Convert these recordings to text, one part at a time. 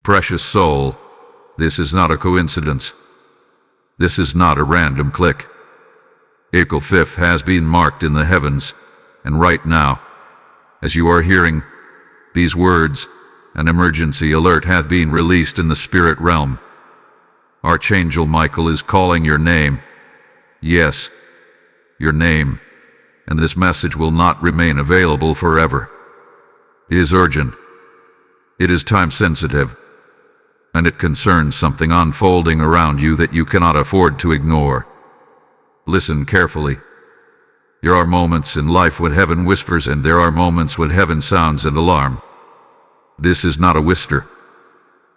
Precious soul, this is not a coincidence. This is not a random click. April 5th has been marked in the heavens, and right now, as you are hearing these words, an emergency alert hath been released in the spirit realm. Archangel Michael is calling your name. Yes, your name, and this message will not remain available forever. It is urgent. It is time-sensitive, and it concerns something unfolding around you that you cannot afford to ignore. Listen carefully. There are moments in life when heaven whispers, and there are moments when heaven sounds an alarm. This is not a whisper.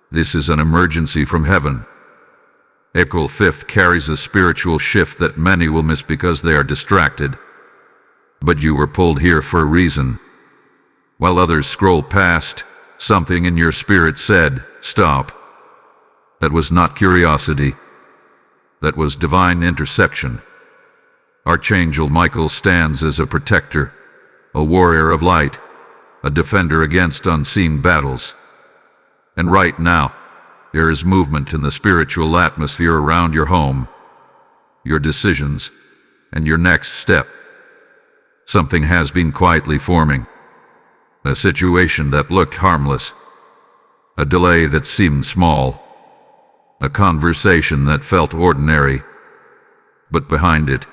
This is an emergency from heaven. April 5th carries a spiritual shift that many will miss because they are distracted. But you were pulled here for a reason. While others scroll past, something in your spirit said, "Stop." That was not curiosity. That was divine interception. Archangel Michael stands as a protector, a warrior of light, a defender against unseen battles. And right now, there is movement in the spiritual atmosphere around your home, your decisions, and your next step. Something has been quietly forming. A situation that looked harmless. A delay that seemed small. A conversation that felt ordinary. But behind it,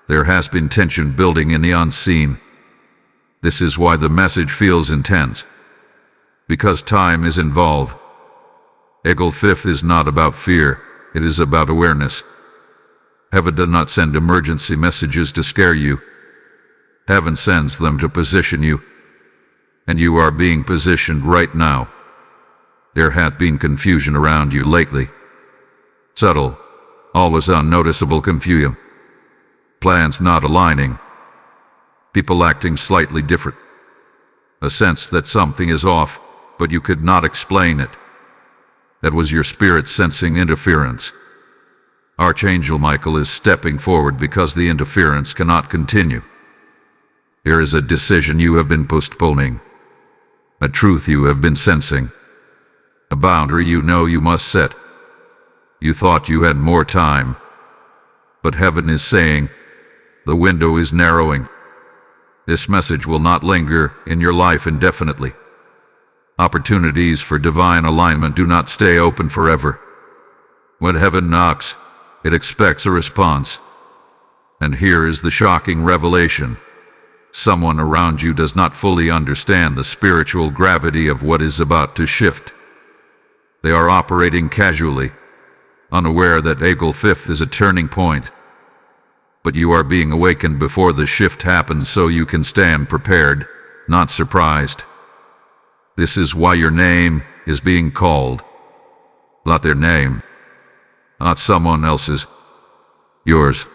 there has been tension building in the unseen. This is why the message feels intense. Because time is involved. April 5th is not about fear, it is about awareness. Heaven does not send emergency messages to scare you. Heaven sends them to position you. And you are being positioned right now. There hath been confusion around you lately. Subtle, always unnoticeable confusion. Plans not aligning. People acting slightly different. A sense that something is off, but you could not explain it. That was your spirit sensing interference. Archangel Michael is stepping forward because the interference cannot continue. There is a decision you have been postponing. A truth you have been sensing. A boundary you know you must set. You thought you had more time. But heaven is saying, the window is narrowing. This message will not linger in your life indefinitely. Opportunities for divine alignment do not stay open forever. When heaven knocks, it expects a response. And here is the shocking revelation. Someone around you does not fully understand the spiritual gravity of what is about to shift. They are operating casually, unaware that April 5th is a turning point. But you are being awakened before the shift happens so you can stand prepared, not surprised. This is why your name is being called. Not their name. Not someone else's. Yours.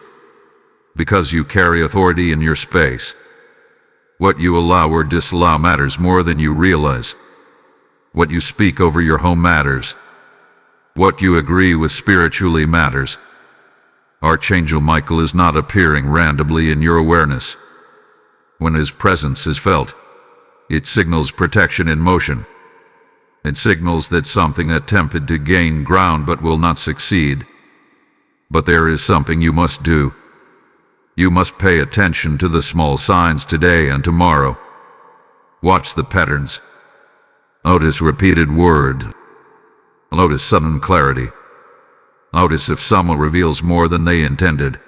Because you carry authority in your space. What you allow or disallow matters more than you realize. What you speak over your home matters. What you agree with spiritually matters. Archangel Michael is not appearing randomly in your awareness. When his presence is felt, it signals protection in motion. It signals that something attempted to gain ground but will not succeed. But there is something you must do. You must pay attention to the small signs today and tomorrow. Watch the patterns. Notice repeated words. Notice sudden clarity. Notice if someone reveals more than they intended.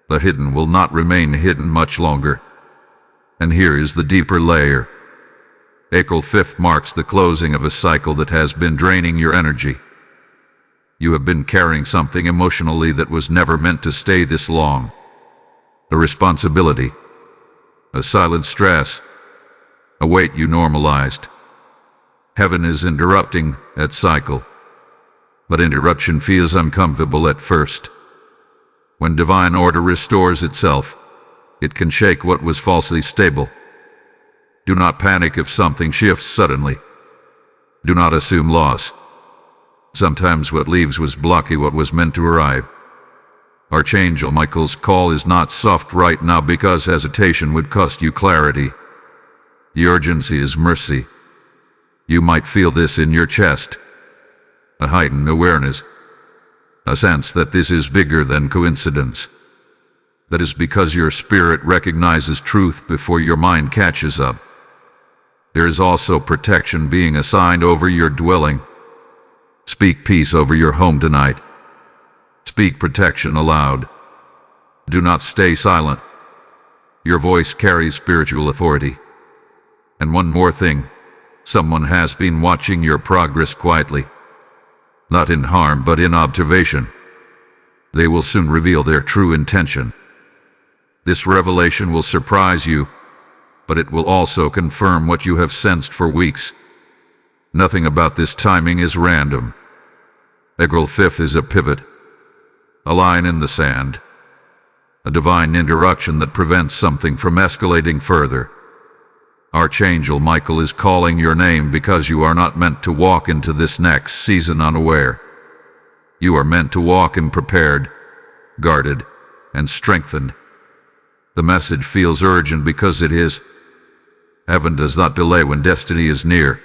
The hidden will not remain hidden much longer. And here is the deeper layer. April 5th marks the closing of a cycle that has been draining your energy. You have been carrying something emotionally that was never meant to stay this long. A responsibility. A silent stress. A weight you normalized. Heaven is interrupting that cycle. But interruption feels uncomfortable at first. When divine order restores itself, it can shake what was falsely stable. Do not panic if something shifts suddenly. Do not assume loss. Sometimes what leaves was blocking what was meant to arrive. Archangel Michael's call is not soft right now because hesitation would cost you clarity. The urgency is mercy. You might feel this in your chest, a heightened awareness, a sense that this is bigger than coincidence. That is because your spirit recognizes truth before your mind catches up. There is also protection being assigned over your dwelling. Speak peace over your home tonight. Speak protection aloud. Do not stay silent. Your voice carries spiritual authority. And one more thing, someone has been watching your progress quietly. Not in harm, but in observation. They will soon reveal their true intention. This revelation will surprise you, but it will also confirm what you have sensed for weeks. Nothing about this timing is random. April 5th is a pivot, a line in the sand, a divine interruption that prevents something from escalating further. Archangel Michael is calling your name because you are not meant to walk into this next season unaware. You are meant to walk in prepared, guarded, and strengthened. The message feels urgent because it is. Heaven does not delay when destiny is near,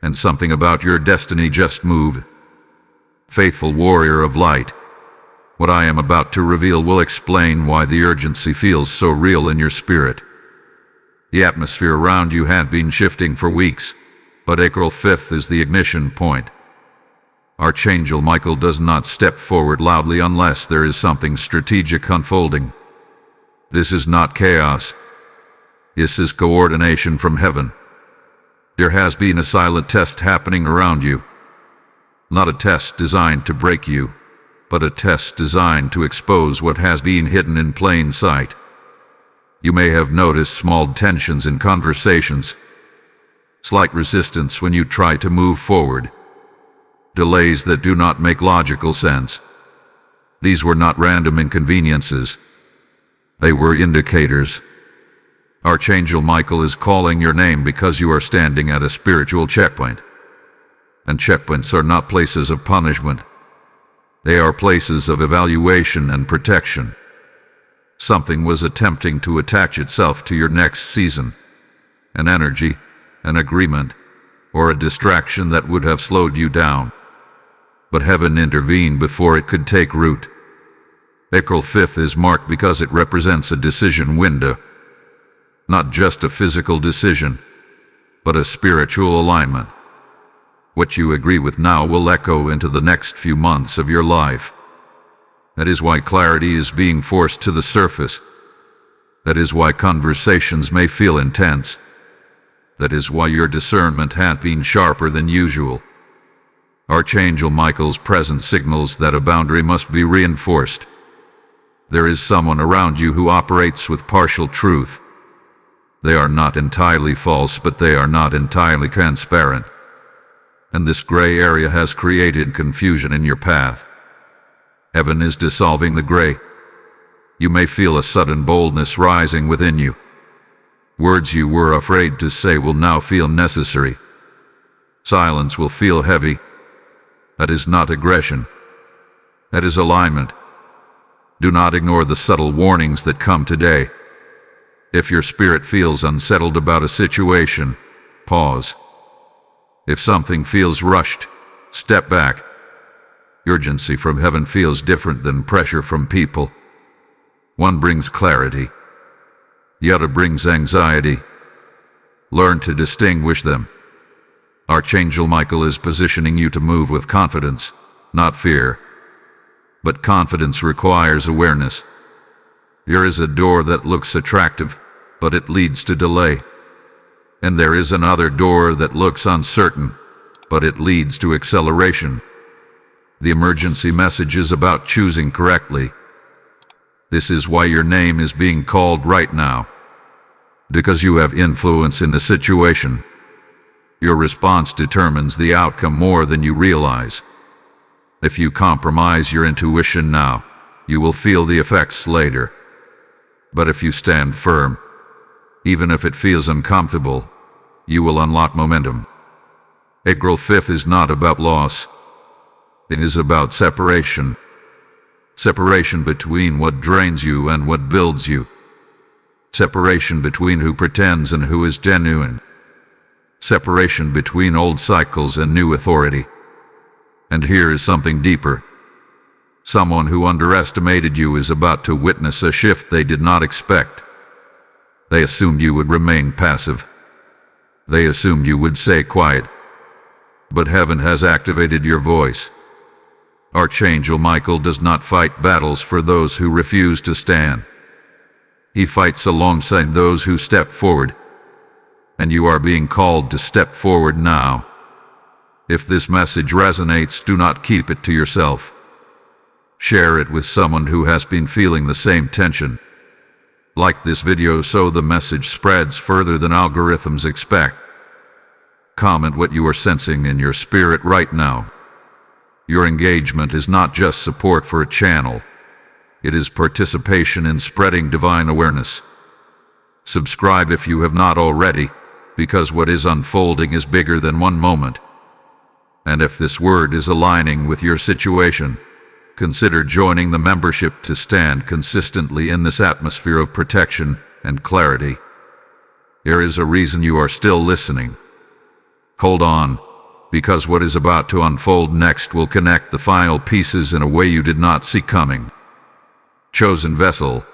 and something about your destiny just moved. Faithful warrior of light, what I am about to reveal will explain why the urgency feels so real in your spirit. The atmosphere around you had been shifting for weeks, but April 5th is the ignition point. Archangel Michael does not step forward loudly unless there is something strategic unfolding. This is not chaos. This is coordination from heaven. There has been a silent test happening around you. Not a test designed to break you, but a test designed to expose what has been hidden in plain sight. You may have noticed small tensions in conversations, slight resistance when you try to move forward, delays that do not make logical sense. These were not random inconveniences. They were indicators. Archangel Michael is calling your name because you are standing at a spiritual checkpoint. And checkpoints are not places of punishment. They are places of evaluation and protection. Something was attempting to attach itself to your next season. An energy, an agreement, or a distraction that would have slowed you down. But heaven intervened before it could take root. April 5th is marked because it represents a decision window. Not just a physical decision, but a spiritual alignment. What you agree with now will echo into the next few months of your life. That is why clarity is being forced to the surface. That is why conversations may feel intense. That is why your discernment has been sharper than usual. Archangel Michael's presence signals that a boundary must be reinforced. There is someone around you who operates with partial truth. They are not entirely false, but they are not entirely transparent. And this gray area has created confusion in your path. Heaven is dissolving the gray. You may feel a sudden boldness rising within you. Words you were afraid to say will now feel necessary. Silence will feel heavy. That is not aggression. That is alignment. Do not ignore the subtle warnings that come today. If your spirit feels unsettled about a situation, pause. If something feels rushed, step back. Urgency from heaven feels different than pressure from people. One brings clarity. The other brings anxiety. Learn to distinguish them. Archangel Michael is positioning you to move with confidence, not fear. But confidence requires awareness. There is a door that looks attractive, but it leads to delay. And there is another door that looks uncertain, but it leads to acceleration. The emergency message is about choosing correctly. This is why your name is being called right now. Because you have influence in the situation. Your response determines the outcome more than you realize. If you compromise your intuition now, you will feel the effects later. But if you stand firm, even if it feels uncomfortable, you will unlock momentum. April 5th is not about loss. It is about separation. Separation between what drains you and what builds you. Separation between who pretends and who is genuine. separation between old cycles and new authority. And here is something deeper. Someone who underestimated you is about to witness a shift they did not expect. They assumed you would remain passive. They assumed you would stay quiet. But heaven has activated your voice. Archangel Michael does not fight battles for those who refuse to stand. He fights alongside those who step forward. And you are being called to step forward now. If this message resonates, do not keep it to yourself. Share it with someone who has been feeling the same tension. Like this video so the message spreads further than algorithms expect. Comment what you are sensing in your spirit right now. Your engagement is not just support for a channel. It is participation in spreading divine awareness. Subscribe if you have not already, because what is unfolding is bigger than one moment. And if this word is aligning with your situation, consider joining the membership to stand consistently in this atmosphere of protection and clarity. There is a reason you are still listening. Hold on, because what is about to unfold next will connect the final pieces in a way you did not see coming. Chosen vessel,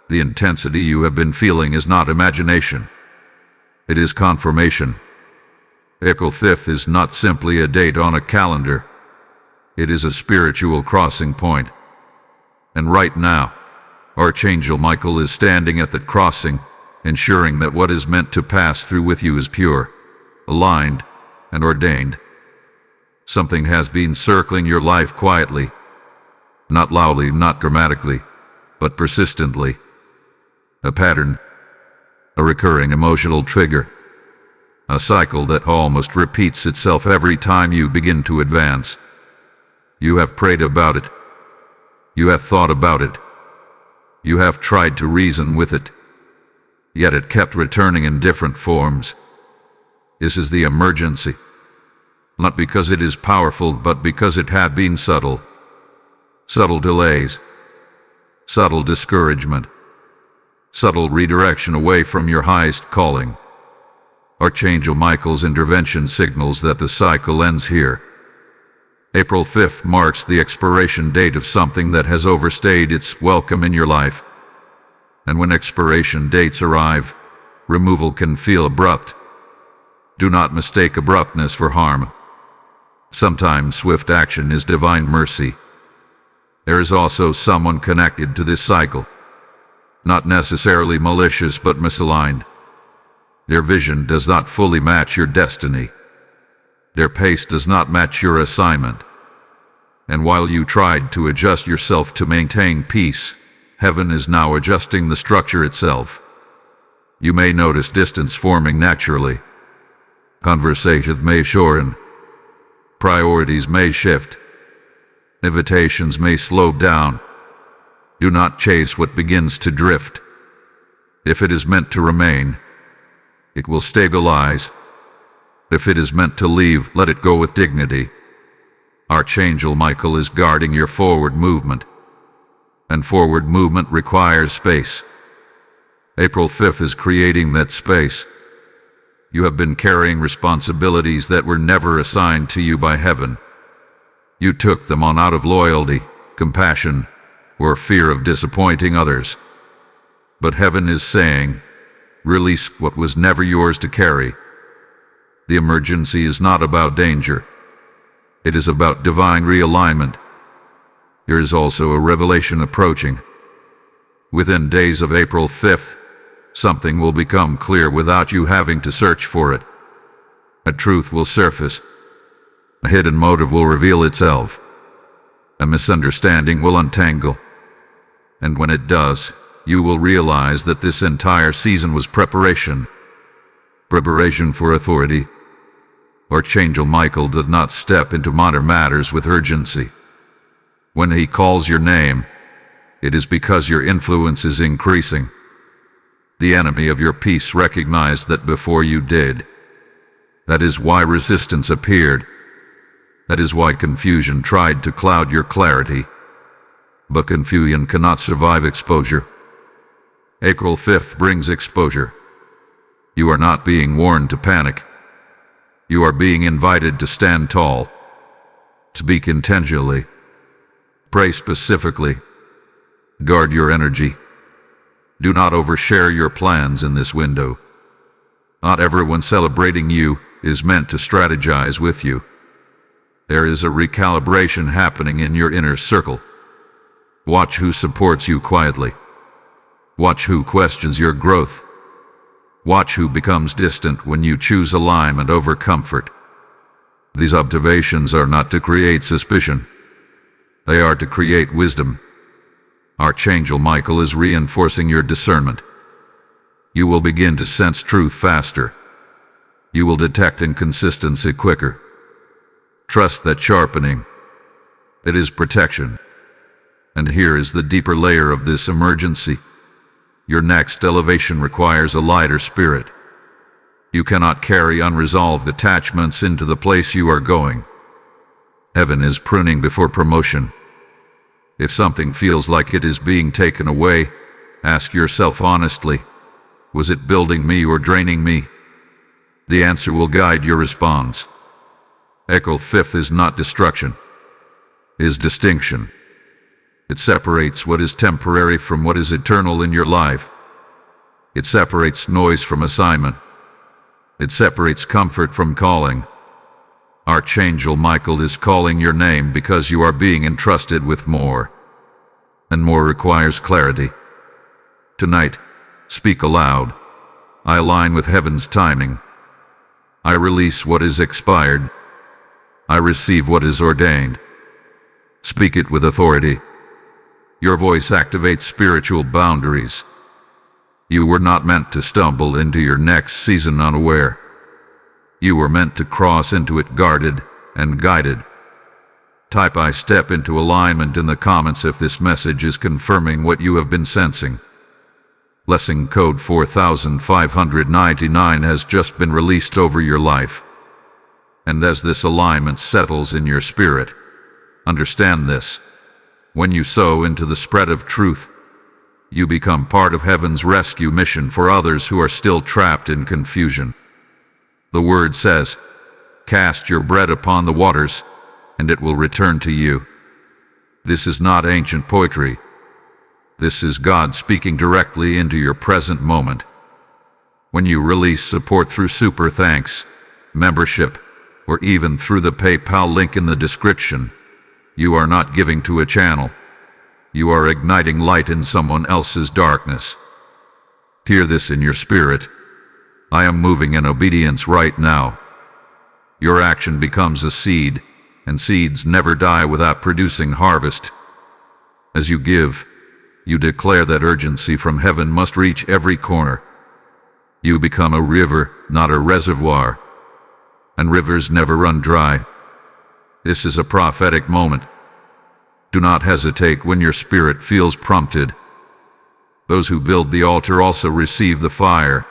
the intensity you have been feeling is not imagination. It is confirmation. April 5th is not simply a date on a calendar. It is a spiritual crossing point. And right now, Archangel Michael is standing at that crossing, ensuring that what is meant to pass through with you is pure, aligned, and ordained. Something has been circling your life quietly, not loudly, not dramatically, but persistently. A pattern, a recurring emotional trigger, a cycle that almost repeats itself every time you begin to advance. You have prayed about it. You have thought about it. You have tried to reason with it. Yet it kept returning in different forms. This is the emergency. Not because it is powerful, but because it had been subtle. Subtle delays. Subtle discouragement. Subtle redirection away from your highest calling. Archangel Michael's intervention signals that the cycle ends here. April 5th marks the expiration date of something that has overstayed its welcome in your life. And when expiration dates arrive, removal can feel abrupt. Do not mistake abruptness for harm. Sometimes swift action is divine mercy. There is also someone connected to this cycle. Not necessarily malicious, but misaligned. Their vision does not fully match your destiny. Their pace does not match your assignment. And while you tried to adjust yourself to maintain peace, heaven is now adjusting the structure itself. You may notice distance forming naturally. Conversations may shorten. Priorities may shift. Invitations may slow down. Do not chase what begins to drift. If it is meant to remain, it will stabilize. If it is meant to leave, let it go with dignity. Archangel Michael is guarding your forward movement. And forward movement requires space. April 5th is creating that space. You have been carrying responsibilities that were never assigned to you by heaven. You took them on out of loyalty, compassion, or fear of disappointing others. But heaven is saying, release what was never yours to carry. The emergency is not about danger. It is about divine realignment. There is also a revelation approaching. Within days of April 5th, something will become clear without you having to search for it. A truth will surface. A hidden motive will reveal itself. A misunderstanding will untangle. And when it does, you will realize that this entire season was preparation. Preparation for authority. Archangel Michael does not step into minor matters with urgency. When he calls your name, it is because your influence is increasing. The enemy of your peace recognized that before you did. That is why resistance appeared. That is why confusion tried to cloud your clarity. But confusion cannot survive exposure. April 5th brings exposure. You are not being warned to panic. You are being invited to stand tall, speak intentionally, pray specifically, guard your energy. Do not overshare your plans in this window. Not everyone celebrating you is meant to strategize with you. There is a recalibration happening in your inner circle. Watch who supports you quietly. Watch who questions your growth. Watch who becomes distant when you choose alignment over comfort. These observations are not to create suspicion. They are to create wisdom. Archangel Michael is reinforcing your discernment. You will begin to sense truth faster. You will detect inconsistency quicker. Trust that sharpening. It is protection. And here is the deeper layer of this emergency. Your next elevation requires a lighter spirit. You cannot carry unresolved attachments into the place you are going. Heaven is pruning before promotion. If something feels like it is being taken away, ask yourself honestly, was it building me or draining me? The answer will guide your response. Echo 5 is not destruction, it is distinction. It separates what is temporary from what is eternal in your life. It separates noise from assignment. It separates comfort from calling. Archangel Michael is calling your name because you are being entrusted with more. And more requires clarity. Tonight, speak aloud. I align with heaven's timing. I release what is expired. I receive what is ordained. Speak it with authority. Your voice activates spiritual boundaries. You were not meant to stumble into your next season unaware. You were meant to cross into it guarded and guided. Type "I step into alignment" in the comments if this message is confirming what you have been sensing. Blessing code 4599 has just been released over your life. And as this alignment settles in your spirit, understand this. When you sow into the spread of truth, you become part of heaven's rescue mission for others who are still trapped in confusion. The word says, "Cast your bread upon the waters, and it will return to you." This is not ancient poetry. This is God speaking directly into your present moment. When you release support through super thanks, membership, or even through the PayPal link in the description, you are not giving to a channel. You are igniting light in someone else's darkness. Hear this in your spirit. I am moving in obedience right now. Your action becomes a seed, and seeds never die without producing harvest. As you give, you declare that urgency from heaven must reach every corner. You become a river, not a reservoir. And rivers never run dry. This is a prophetic moment. Do not hesitate when your spirit feels prompted. Those who build the altar also receive the fire.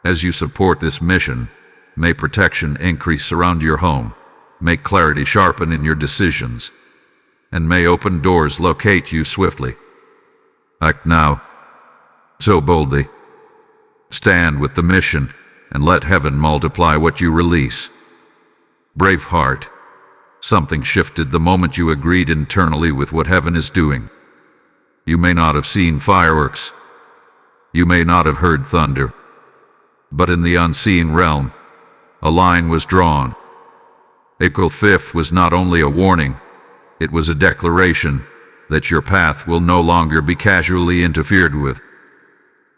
As you support this mission, may protection increase around your home, may clarity sharpen in your decisions, and may open doors locate you swiftly. Act now, so boldly. Stand with the mission, and let heaven multiply what you release. Brave heart. Something shifted the moment you agreed internally with what heaven is doing. You may not have seen fireworks. You may not have heard thunder. But in the unseen realm, a line was drawn. April 5th was not only a warning, it was a declaration that your path will no longer be casually interfered with.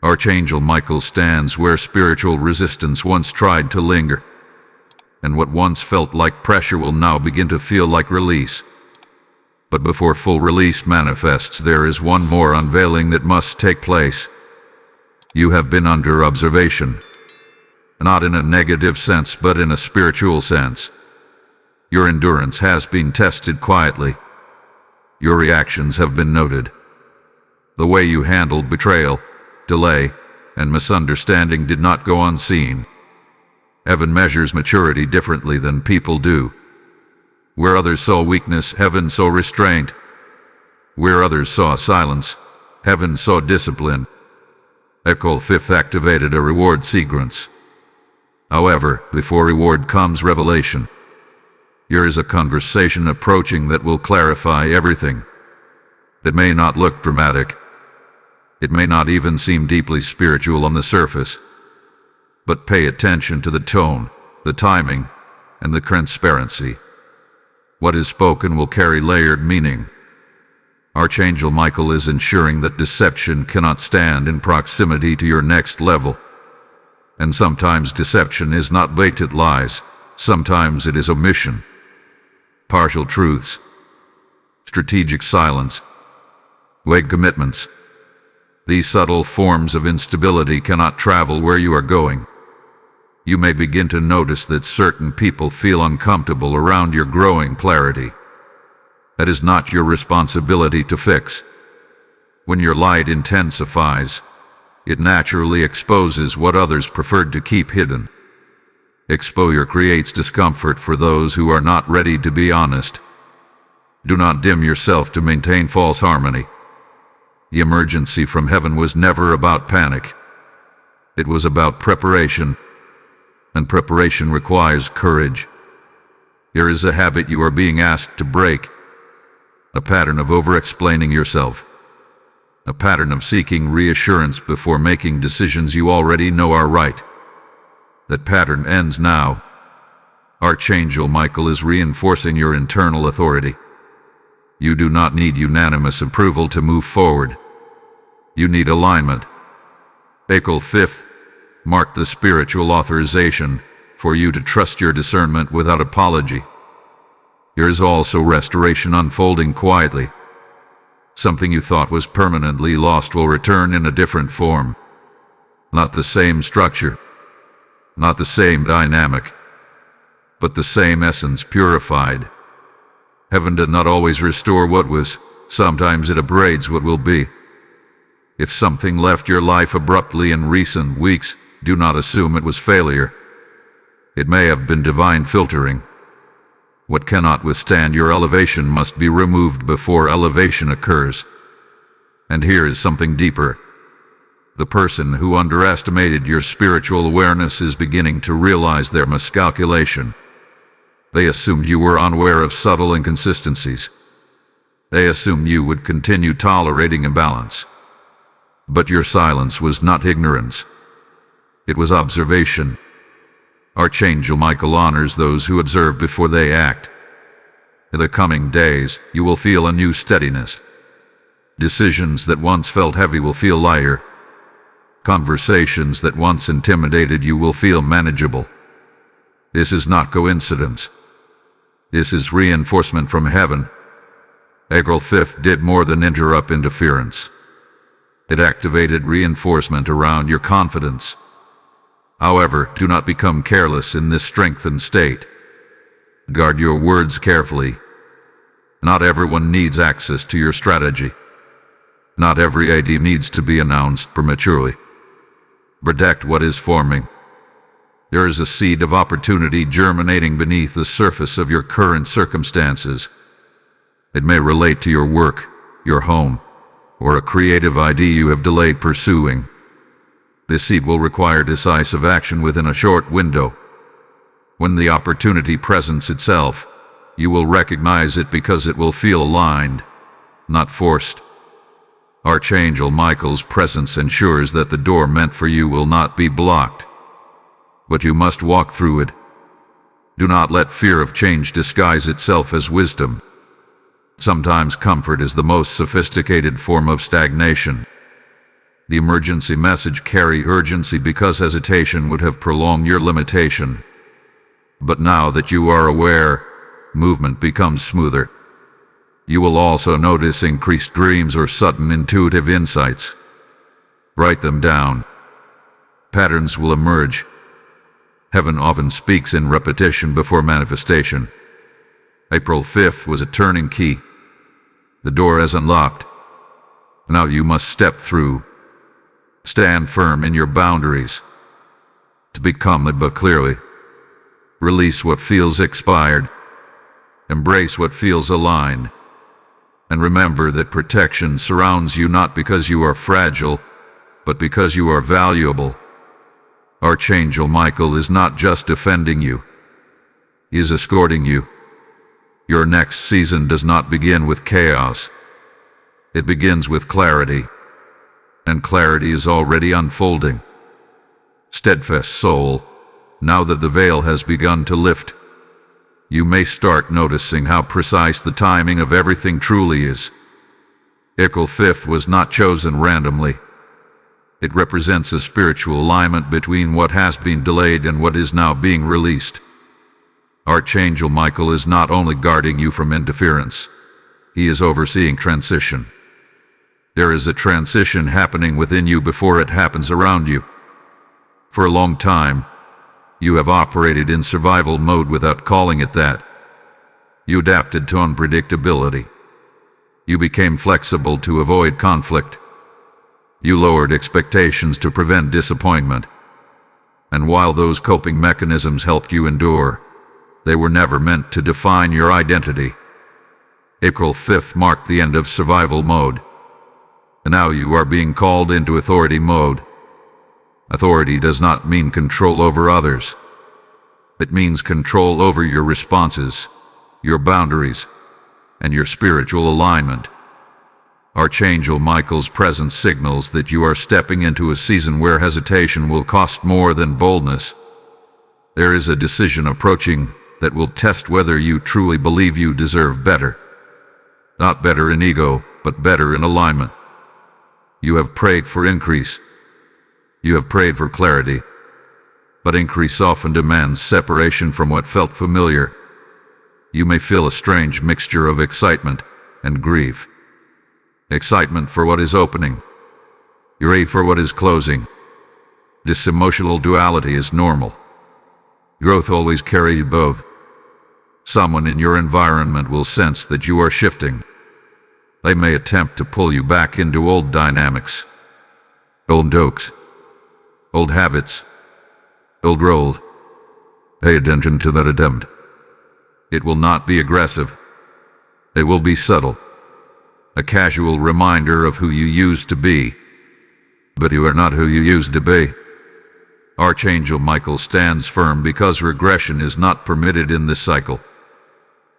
Archangel Michael stands where spiritual resistance once tried to linger, and what once felt like pressure will now begin to feel like release. But before full release manifests, there is one more unveiling that must take place. You have been under observation, not in a negative sense, but in a spiritual sense. Your endurance has been tested quietly. Your reactions have been noted. The way you handled betrayal, delay, and misunderstanding did not go unseen. Heaven measures maturity differently than people do. Where others saw weakness, heaven saw restraint. Where others saw silence, heaven saw discipline. Echo 5 activated a reward sequence. However, before reward comes revelation. Here is a conversation approaching that will clarify everything. It may not look dramatic. It may not even seem deeply spiritual on the surface. But pay attention to the tone, the timing, and the transparency. What is spoken will carry layered meaning. Archangel Michael is ensuring that deception cannot stand in proximity to your next level. And sometimes deception is not blatant lies. Sometimes it is omission, partial truths, strategic silence, vague commitments. These subtle forms of instability cannot travel where you are going. You may begin to notice that certain people feel uncomfortable around your growing clarity. That is not your responsibility to fix. When your light intensifies, it naturally exposes what others preferred to keep hidden. Exposure creates discomfort for those who are not ready to be honest. Do not dim yourself to maintain false harmony. The emergency from heaven was never about panic. It was about preparation, and preparation requires courage. Here is a habit you are being asked to break. A pattern of over-explaining yourself. A pattern of seeking reassurance before making decisions you already know are right. That pattern ends now. Archangel Michael is reinforcing your internal authority. You do not need unanimous approval to move forward. You need alignment. April 5th marked the spiritual authorization for you to trust your discernment without apology. Here is also restoration unfolding quietly. Something you thought was permanently lost will return in a different form. Not the same structure, not the same dynamic, but the same essence purified. Heaven does not always restore what was. Sometimes it abrades what will be. If something left your life abruptly in recent weeks, do not assume it was failure. It may have been divine filtering. What cannot withstand your elevation must be removed before elevation occurs. And here is something deeper. The person who underestimated your spiritual awareness is beginning to realize their miscalculation. They assumed you were unaware of subtle inconsistencies. They assumed you would continue tolerating imbalance. But your silence was not ignorance. It was observation. Archangel Michael honors those who observe before they act. In the coming days, you will feel a new steadiness. Decisions that once felt heavy will feel lighter. Conversations that once intimidated you will feel manageable. This is not coincidence. This is reinforcement from heaven. April 5th did more than interrupt interference. It activated reinforcement around your confidence. However, do not become careless in this strengthened state. Guard your words carefully. Not everyone needs access to your strategy. Not every idea needs to be announced prematurely. Protect what is forming. There is a seed of opportunity germinating beneath the surface of your current circumstances. It may relate to your work, your home, or a creative idea you have delayed pursuing. This seed will require decisive action within a short window. When the opportunity presents itself, you will recognize it because it will feel aligned, not forced. Archangel Michael's presence ensures that the door meant for you will not be blocked. But you must walk through it. Do not let fear of change disguise itself as wisdom. Sometimes comfort is the most sophisticated form of stagnation. The emergency message carries urgency because hesitation would have prolonged your limitation. But now that you are aware, movement becomes smoother. You will also notice increased dreams or sudden intuitive insights. Write them down. Patterns will emerge. Heaven often speaks in repetition before manifestation. April 5th was a turning key. The door is unlocked. Now you must step through. Stand firm in your boundaries. Speak calmly but clearly. Release what feels expired. Embrace what feels aligned. And remember that protection surrounds you not because you are fragile, but because you are valuable. Archangel Michael is not just defending you, he is escorting you. Your next season does not begin with chaos. It begins with clarity, and clarity is already unfolding. Steadfast soul, now that the veil has begun to lift, you may start noticing how precise the timing of everything truly is. April 5th was not chosen randomly. It represents a spiritual alignment between what has been delayed and what is now being released. Archangel Michael is not only guarding you from interference, he is overseeing transition. There is a transition happening within you before it happens around you. For a long time, you have operated in survival mode without calling it that. You adapted to unpredictability. You became flexible to avoid conflict. You lowered expectations to prevent disappointment. And while those coping mechanisms helped you endure, they were never meant to define your identity. April 5th marked the end of survival mode. And now you are being called into authority mode. Authority does not mean control over others. It means control over your responses, your boundaries, and your spiritual alignment. Archangel Michael's presence signals that you are stepping into a season where hesitation will cost more than boldness. There is a decision approaching that will test whether you truly believe you deserve better. Not better in ego, but better in alignment. You have prayed for increase. You have prayed for clarity. But increase often demands separation from what felt familiar. You may feel a strange mixture of excitement and grief. Excitement for what is opening. Grief for what is closing. This emotional duality is normal. Growth always carries both. Someone in your environment will sense that you are shifting. They may attempt to pull you back into old dynamics, old jokes, old habits, old roles. Pay attention to that attempt. It will not be aggressive. It will be subtle. A casual reminder of who you used to be. But you are not who you used to be. Archangel Michael stands firm because regression is not permitted in this cycle.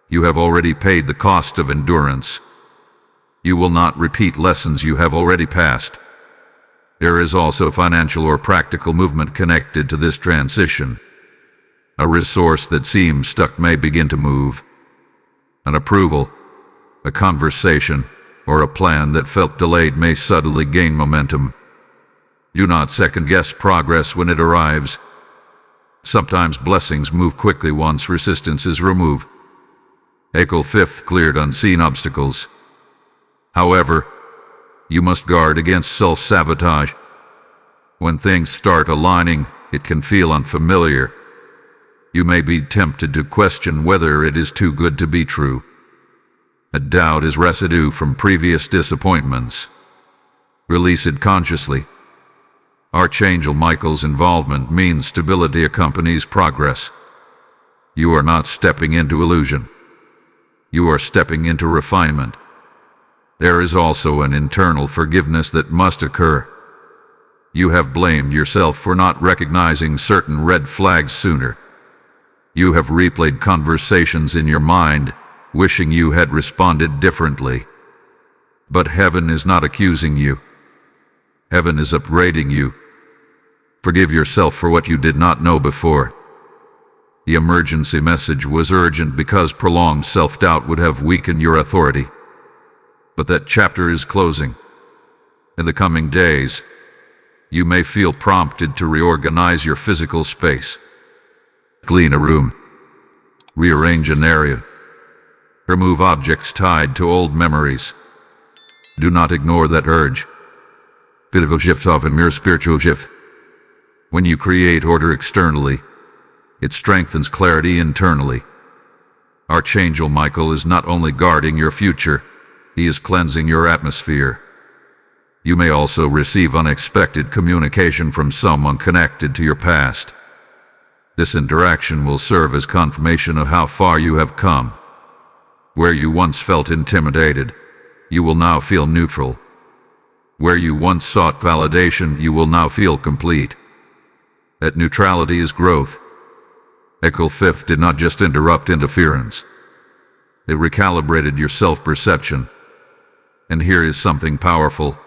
You have already paid the cost of endurance. You will not repeat lessons you have already passed. There is also financial or practical movement connected to this transition. A resource that seems stuck may begin to move. An approval, a conversation, or a plan that felt delayed may suddenly gain momentum. Do not second-guess progress when it arrives. Sometimes blessings move quickly once resistance is removed. April 5th cleared unseen obstacles. However, you must guard against self-sabotage. When things start aligning, it can feel unfamiliar. You may be tempted to question whether it is too good to be true. A doubt is residue from previous disappointments. Release it consciously. Archangel Michael's involvement means stability accompanies progress. You are not stepping into illusion. You are stepping into refinement. There is also an internal forgiveness that must occur. You have blamed yourself for not recognizing certain red flags sooner. You have replayed conversations in your mind, wishing you had responded differently. But heaven is not accusing you. Heaven is upbraiding you. Forgive yourself for what you did not know before. The emergency message was urgent because prolonged self-doubt would have weakened your authority. But that chapter is closing. In the coming days, you may feel prompted to reorganize your physical space. Clean a room. Rearrange an area. Remove objects tied to old memories. Do not ignore that urge. Physical shifts often mirror spiritual shift. When you create order externally, it strengthens clarity internally. Archangel Michael is not only guarding your future, he is cleansing your atmosphere. You may also receive unexpected communication from someone connected to your past. This interaction will serve as confirmation of how far you have come. Where you once felt intimidated, you will now feel neutral. Where you once sought validation, you will now feel complete. That neutrality is growth. Echo 5 did not just interrupt interference. It recalibrated your self-perception. And here is something powerful.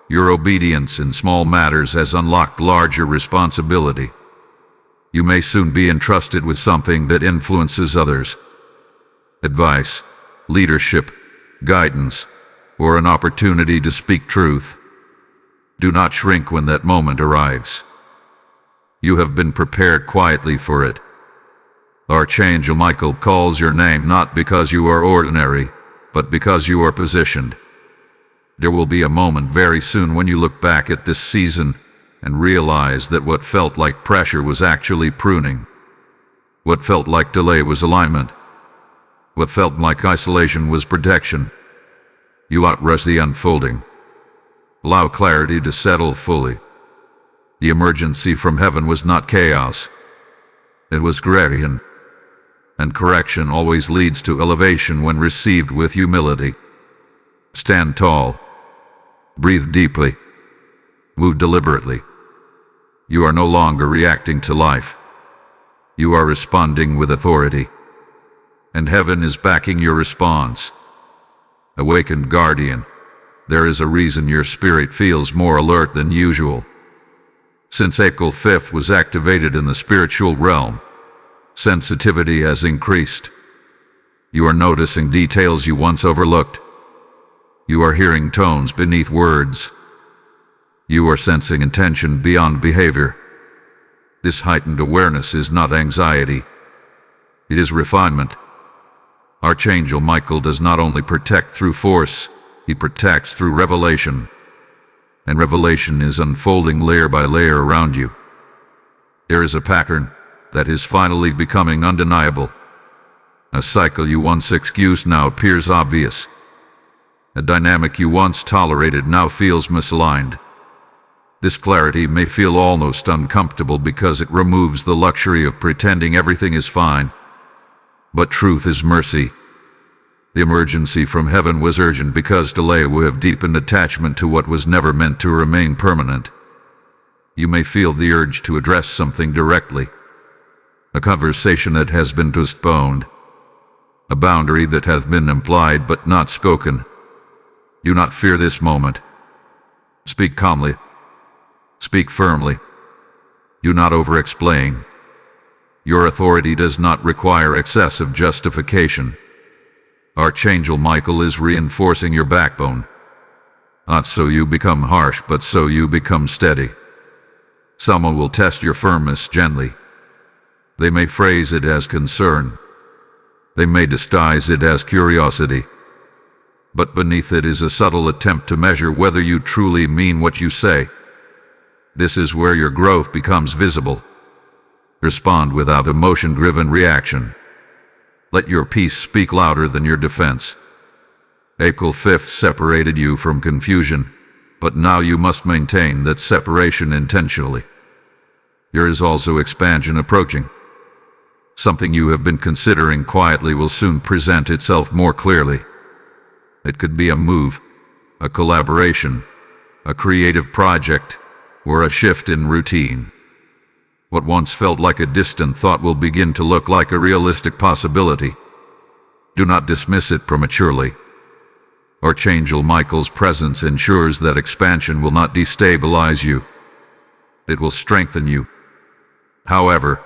Your obedience in small matters has unlocked larger responsibility. You may soon be entrusted with something that influences others. Advice, leadership, guidance, or an opportunity to speak truth. Do not shrink when that moment arrives. You have been prepared quietly for it. Archangel Michael calls your name not because you are ordinary, but because you are positioned. There will be a moment very soon when you look back at this season and realize that what felt like pressure was actually pruning. What felt like delay was alignment. What felt like isolation was protection. You outrush the unfolding. Allow clarity to settle fully. The emergency from heaven was not chaos. It was correction. And correction always leads to elevation when received with humility. Stand tall. Breathe deeply. Move deliberately. You are no longer reacting to life. You are responding with authority. And heaven is backing your response. Awakened guardian, there is a reason your spirit feels more alert than usual. Since Echo 5 was activated in the spiritual realm, sensitivity has increased. You are noticing details you once overlooked. You are hearing tones beneath words. You are sensing intention beyond behavior. This heightened awareness is not anxiety. It is refinement. Archangel Michael does not only protect through force, he protects through revelation. And revelation is unfolding layer by layer around you. There is a pattern that is finally becoming undeniable. A cycle you once excused now appears obvious. A dynamic you once tolerated now feels misaligned. This clarity may feel almost uncomfortable because it removes the luxury of pretending everything is fine. But truth is mercy. The emergency from heaven was urgent because delay would have deepened attachment to what was never meant to remain permanent. You may feel the urge to address something directly. A conversation that has been postponed. A boundary that has been implied but not spoken. Do not fear this moment. Speak calmly. Speak firmly. Do not over-explain. Your authority does not require excessive justification. Archangel Michael is reinforcing your backbone. Not so you become harsh, but so you become steady. Someone will test your firmness gently. They may phrase it as concern. They may disguise it as curiosity. But beneath it is a subtle attempt to measure whether you truly mean what you say. This is where your growth becomes visible. Respond without emotion-driven reaction. Let your peace speak louder than your defense. April 5th separated you from confusion, but now you must maintain that separation intentionally. There is also expansion approaching. Something you have been considering quietly will soon present itself more clearly. It could be a move, a collaboration, a creative project, or a shift in routine. What once felt like a distant thought will begin to look like a realistic possibility. Do not dismiss it prematurely. Archangel Michael's presence ensures that expansion will not destabilize you. It will strengthen you. However,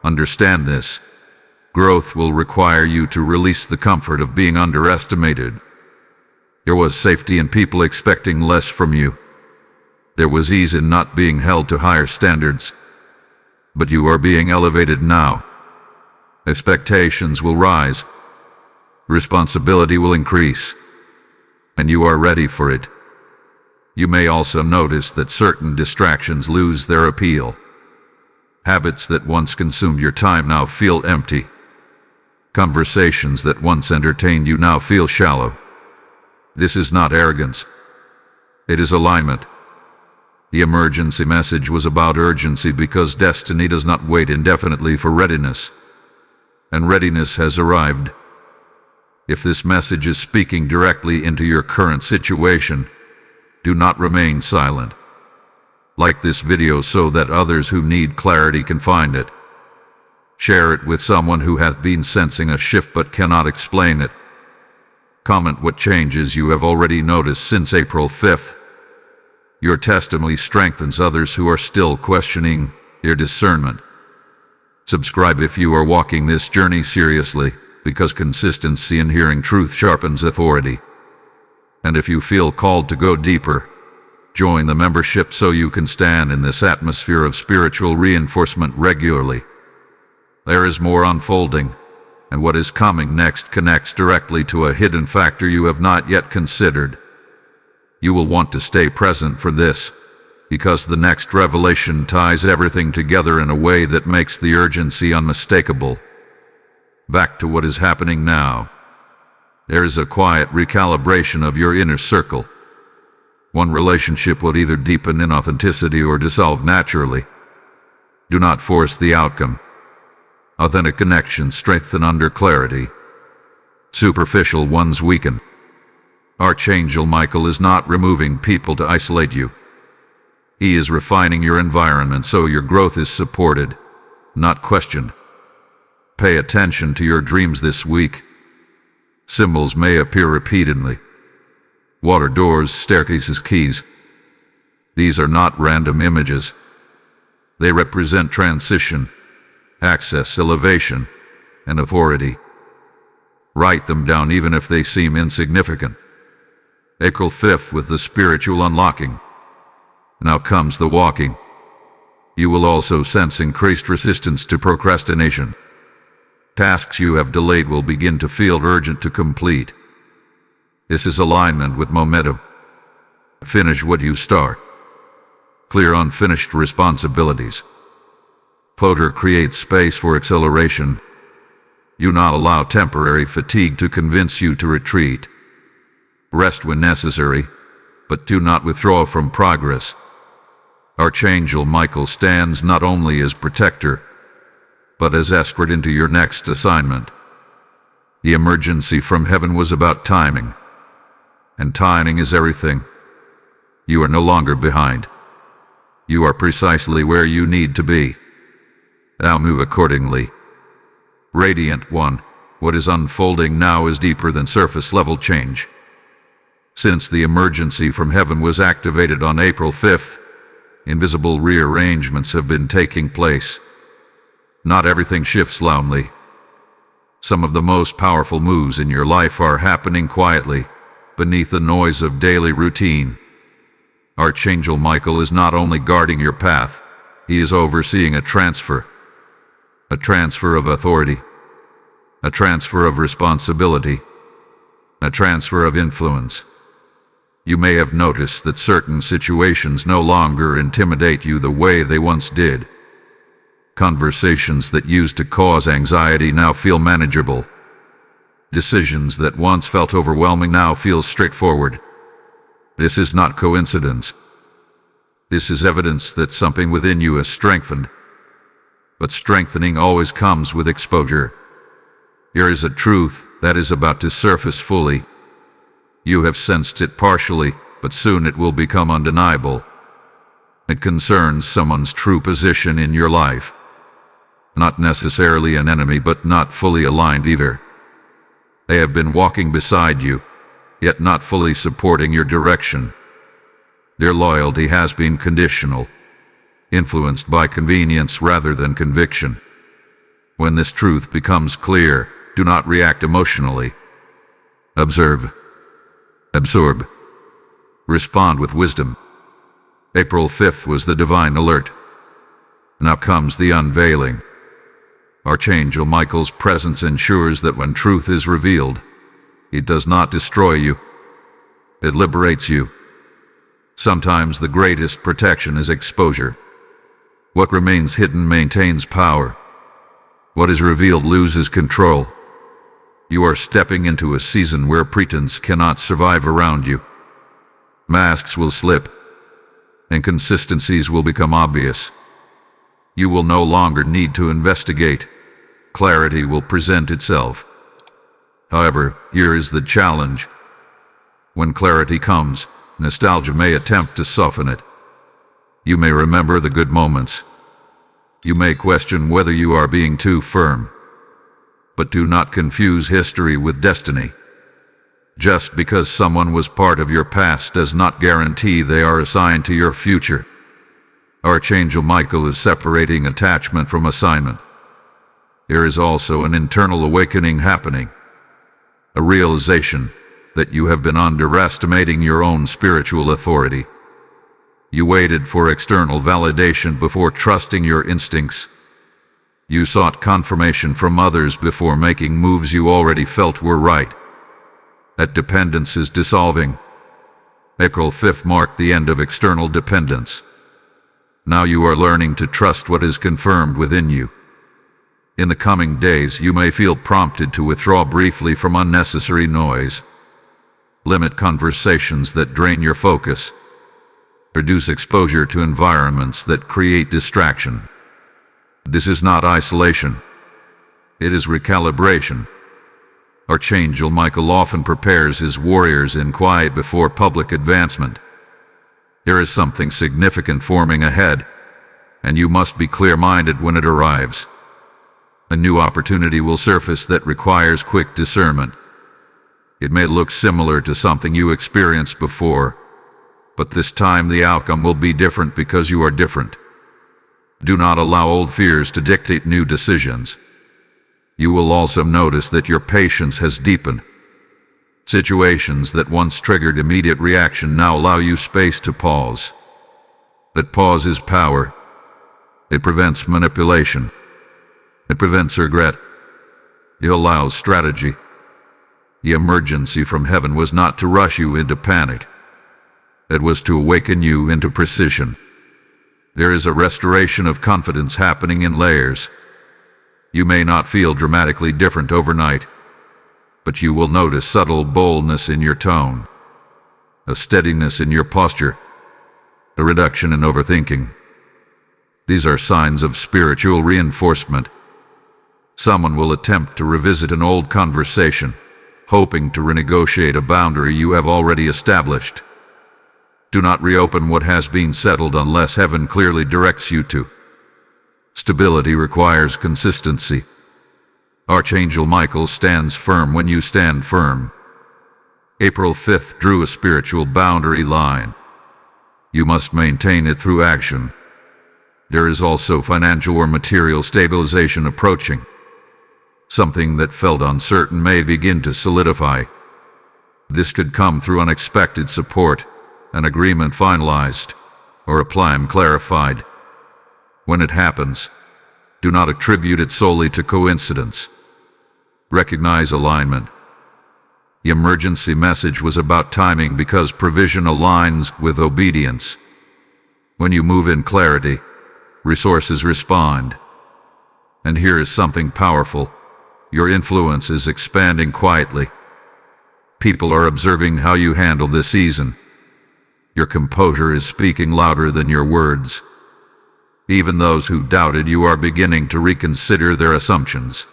understand this. Growth will require you to release the comfort of being underestimated. There was safety in people expecting less from you. There was ease in not being held to higher standards. But you are being elevated now. Expectations will rise. Responsibility will increase. And you are ready for it. You may also notice that certain distractions lose their appeal. Habits that once consumed your time now feel empty. Conversations that once entertained you now feel shallow. This is not arrogance. It is alignment. The emergency message was about urgency because destiny does not wait indefinitely for readiness. And readiness has arrived. If this message is speaking directly into your current situation, do not remain silent. Like this video so that others who need clarity can find it. Share it with someone who hath been sensing a shift but cannot explain it. Comment what changes you have already noticed since April 5th. Your testimony strengthens others who are still questioning your discernment. Subscribe if you are walking this journey seriously, because consistency in hearing truth sharpens authority. And if you feel called to go deeper, join the membership so you can stand in this atmosphere of spiritual reinforcement regularly. There is more unfolding, and what is coming next connects directly to a hidden factor you have not yet considered. You will want to stay present for this, because the next revelation ties everything together in a way that makes the urgency unmistakable. Back to what is happening now. There is a quiet recalibration of your inner circle. One relationship will either deepen in authenticity or dissolve naturally. Do not force the outcome. Authentic connections strengthen under clarity. Superficial ones weaken. Archangel Michael is not removing people to isolate you. He is refining your environment so your growth is supported, not questioned. Pay attention to your dreams this week. Symbols may appear repeatedly. Water doors, staircases, keys. These are not random images. They represent transition, access, elevation, and authority. Write them down even if they seem insignificant. April 5th with the spiritual unlocking. Now comes the walking. You will also sense increased resistance to procrastination. Tasks you have delayed will begin to feel urgent to complete. This is alignment with momentum. Finish what you start. Clear unfinished responsibilities. Clutter creates space for acceleration. Do not allow temporary fatigue to convince you to retreat. Rest when necessary, but do not withdraw from progress. Archangel Michael stands not only as protector, but as escort into your next assignment. The emergency from heaven was about timing, and timing is everything. You are no longer behind. You are precisely where you need to be. Now move accordingly. Radiant One, what is unfolding now is deeper than surface-level change. Since the emergency from heaven was activated on April 5th, invisible rearrangements have been taking place. Not everything shifts loudly. Some of the most powerful moves in your life are happening quietly, beneath the noise of daily routine. Archangel Michael is not only guarding your path, he is overseeing a transfer of authority, a transfer of responsibility, a transfer of influence. You may have noticed that certain situations no longer intimidate you the way they once did. Conversations that used to cause anxiety now feel manageable. Decisions that once felt overwhelming now feel straightforward. This is not coincidence. This is evidence that something within you is strengthened. But strengthening always comes with exposure. Here is a truth that is about to surface fully. You have sensed it partially, but soon it will become undeniable. It concerns someone's true position in your life. Not necessarily an enemy, but not fully aligned either. They have been walking beside you, yet not fully supporting your direction. Their loyalty has been conditional, influenced by convenience rather than conviction. When this truth becomes clear, do not react emotionally. Observe. Absorb. Respond with wisdom. April 5th was the divine alert. Now comes the unveiling. Archangel Michael's presence ensures that when truth is revealed, it does not destroy you. It liberates you. Sometimes the greatest protection is exposure. What remains hidden maintains power. What is revealed loses control. You are stepping into a season where pretense cannot survive around you. Masks will slip. Inconsistencies will become obvious. You will no longer need to investigate. Clarity will present itself. However, here is the challenge. When clarity comes, nostalgia may attempt to soften it. You may remember the good moments. You may question whether you are being too firm. But do not confuse history with destiny. Just because someone was part of your past does not guarantee they are assigned to your future. Archangel Michael is separating attachment from assignment. There is also an internal awakening happening, a realization that you have been underestimating your own spiritual authority. You waited for external validation before trusting your instincts. You sought confirmation from others before making moves you already felt were right. That dependence is dissolving. April 5th marked the end of external dependence. Now you are learning to trust what is confirmed within you. In the coming days, you may feel prompted to withdraw briefly from unnecessary noise. Limit conversations that drain your focus. Reduce exposure to environments that create distraction. This is not isolation. It is recalibration. Archangel Michael often prepares his warriors in quiet before public advancement. There is something significant forming ahead, and you must be clear-minded when it arrives. A new opportunity will surface that requires quick discernment. It may look similar to something you experienced before, but this time the outcome will be different because you are different. Do not allow old fears to dictate new decisions. You will also notice that your patience has deepened. Situations that once triggered immediate reaction now allow you space to pause. That pause is power. It prevents manipulation. It prevents regret. It allows strategy. The emergency from heaven was not to rush you into panic. It was to awaken you into precision. There is a restoration of confidence happening in layers. You may not feel dramatically different overnight, but you will notice subtle boldness in your tone, a steadiness in your posture, a reduction in overthinking. These are signs of spiritual reinforcement. Someone will attempt to revisit an old conversation, hoping to renegotiate a boundary you have already established. Do not reopen what has been settled unless heaven clearly directs you to. Stability requires consistency. Archangel Michael stands firm when you stand firm. April 5th drew a spiritual boundary line. You must maintain it through action. There is also financial or material stabilization approaching. Something that felt uncertain may begin to solidify. This could come through unexpected support, an agreement finalized, or a plan clarified. When it happens, do not attribute it solely to coincidence. Recognize alignment. The emergency message was about timing because provision aligns with obedience. When you move in clarity, resources respond. And here is something powerful. Your influence is expanding quietly. People are observing how you handle this season. Your composure is speaking louder than your words. Even those who doubted you are beginning to reconsider their assumptions.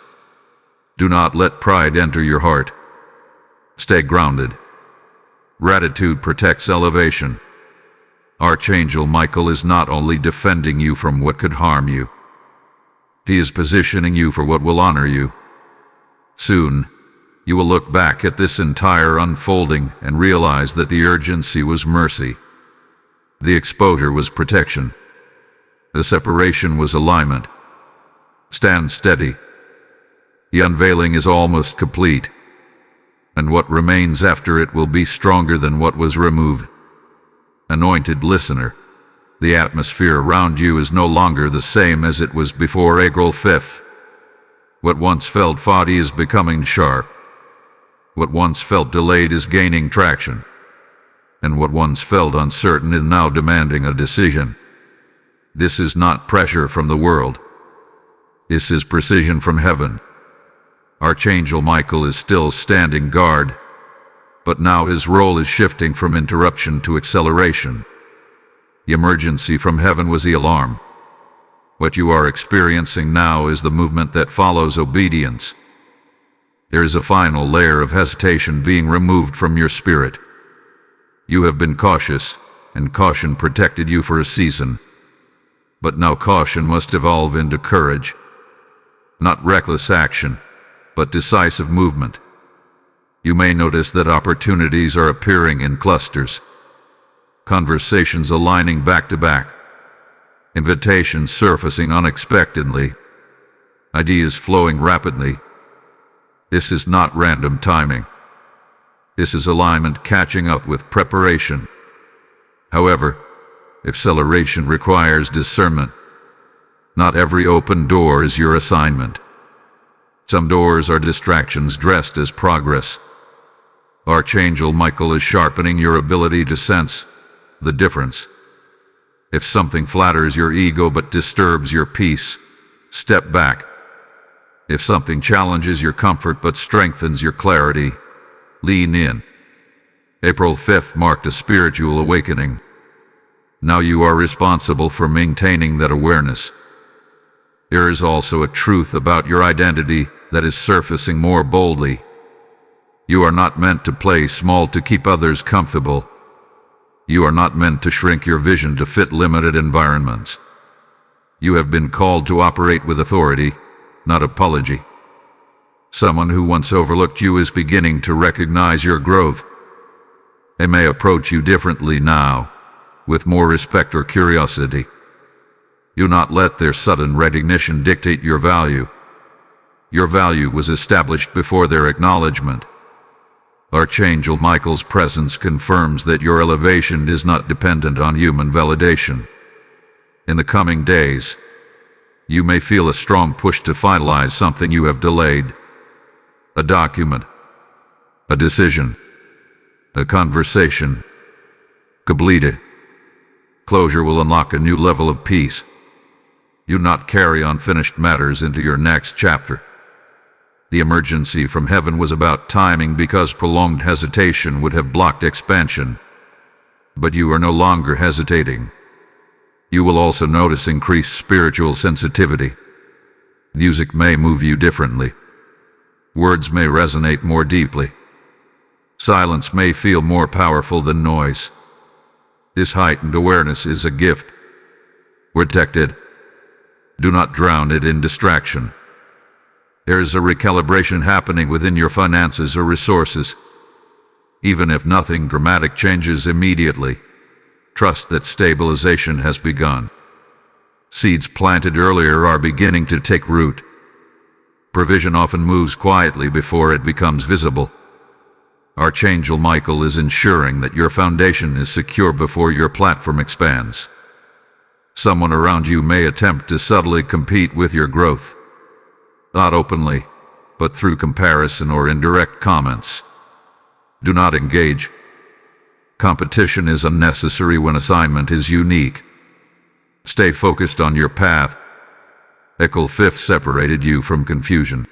Do not let pride enter your heart. Stay grounded. Gratitude protects elevation. Archangel Michael is not only defending you from what could harm you. He is positioning you for what will honor you. Soon, you will look back at this entire unfolding and realize that the urgency was mercy. The exposure was protection. The separation was alignment. Stand steady. The unveiling is almost complete, and what remains after it will be stronger than what was removed. Anointed listener, the atmosphere around you is no longer the same as it was before April 5th. What once felt foggy is becoming sharp. What once felt delayed is gaining traction. And what once felt uncertain is now demanding a decision. This is not pressure from the world. This is precision from heaven. Archangel Michael is still standing guard, but now his role is shifting from interruption to acceleration. The emergency from heaven was the alarm. What you are experiencing now is the movement that follows obedience. There is a final layer of hesitation being removed from your spirit. You have been cautious, and caution protected you for a season. But now caution must evolve into courage. Not reckless action, but decisive movement. You may notice that opportunities are appearing in clusters. Conversations aligning back to back. Invitations surfacing unexpectedly. Ideas flowing rapidly. This is not random timing. This is alignment catching up with preparation. However, acceleration requires discernment. Not every open door is your assignment. Some doors are distractions dressed as progress. Archangel Michael is sharpening your ability to sense the difference. If something flatters your ego but disturbs your peace, step back. If something challenges your comfort but strengthens your clarity, lean in. April 5th marked a spiritual awakening. Now you are responsible for maintaining that awareness. There is also a truth about your identity that is surfacing more boldly. You are not meant to play small to keep others comfortable. You are not meant to shrink your vision to fit limited environments. You have been called to operate with authority, not apology. Someone who once overlooked you is beginning to recognize your growth. They may approach you differently now, with more respect or curiosity. Do not let their sudden recognition dictate your value. Your value was established before their acknowledgement. Archangel Michael's presence confirms that your elevation is not dependent on human validation. In the coming days, you may feel a strong push to finalize something you have delayed. A document, a decision, a conversation. Complete it. Closure will unlock a new level of peace. Do not carry unfinished matters into your next chapter. The emergency from heaven was about timing because prolonged hesitation would have blocked expansion. But you are no longer hesitating. You will also notice increased spiritual sensitivity. Music may move you differently. Words may resonate more deeply. Silence may feel more powerful than noise. This heightened awareness is a gift. Protect it. Do not drown it in distraction. There is a recalibration happening within your finances or resources. Even if nothing dramatic changes immediately, trust that stabilization has begun. Seeds planted earlier are beginning to take root. Provision often moves quietly before it becomes visible. Archangel Michael is ensuring that your foundation is secure before your platform expands. Someone around you may attempt to subtly compete with your growth. Not openly, but through comparison or indirect comments. Do not engage. Competition is unnecessary when assignment is unique. Stay focused on your path. April 5th separated you from confusion.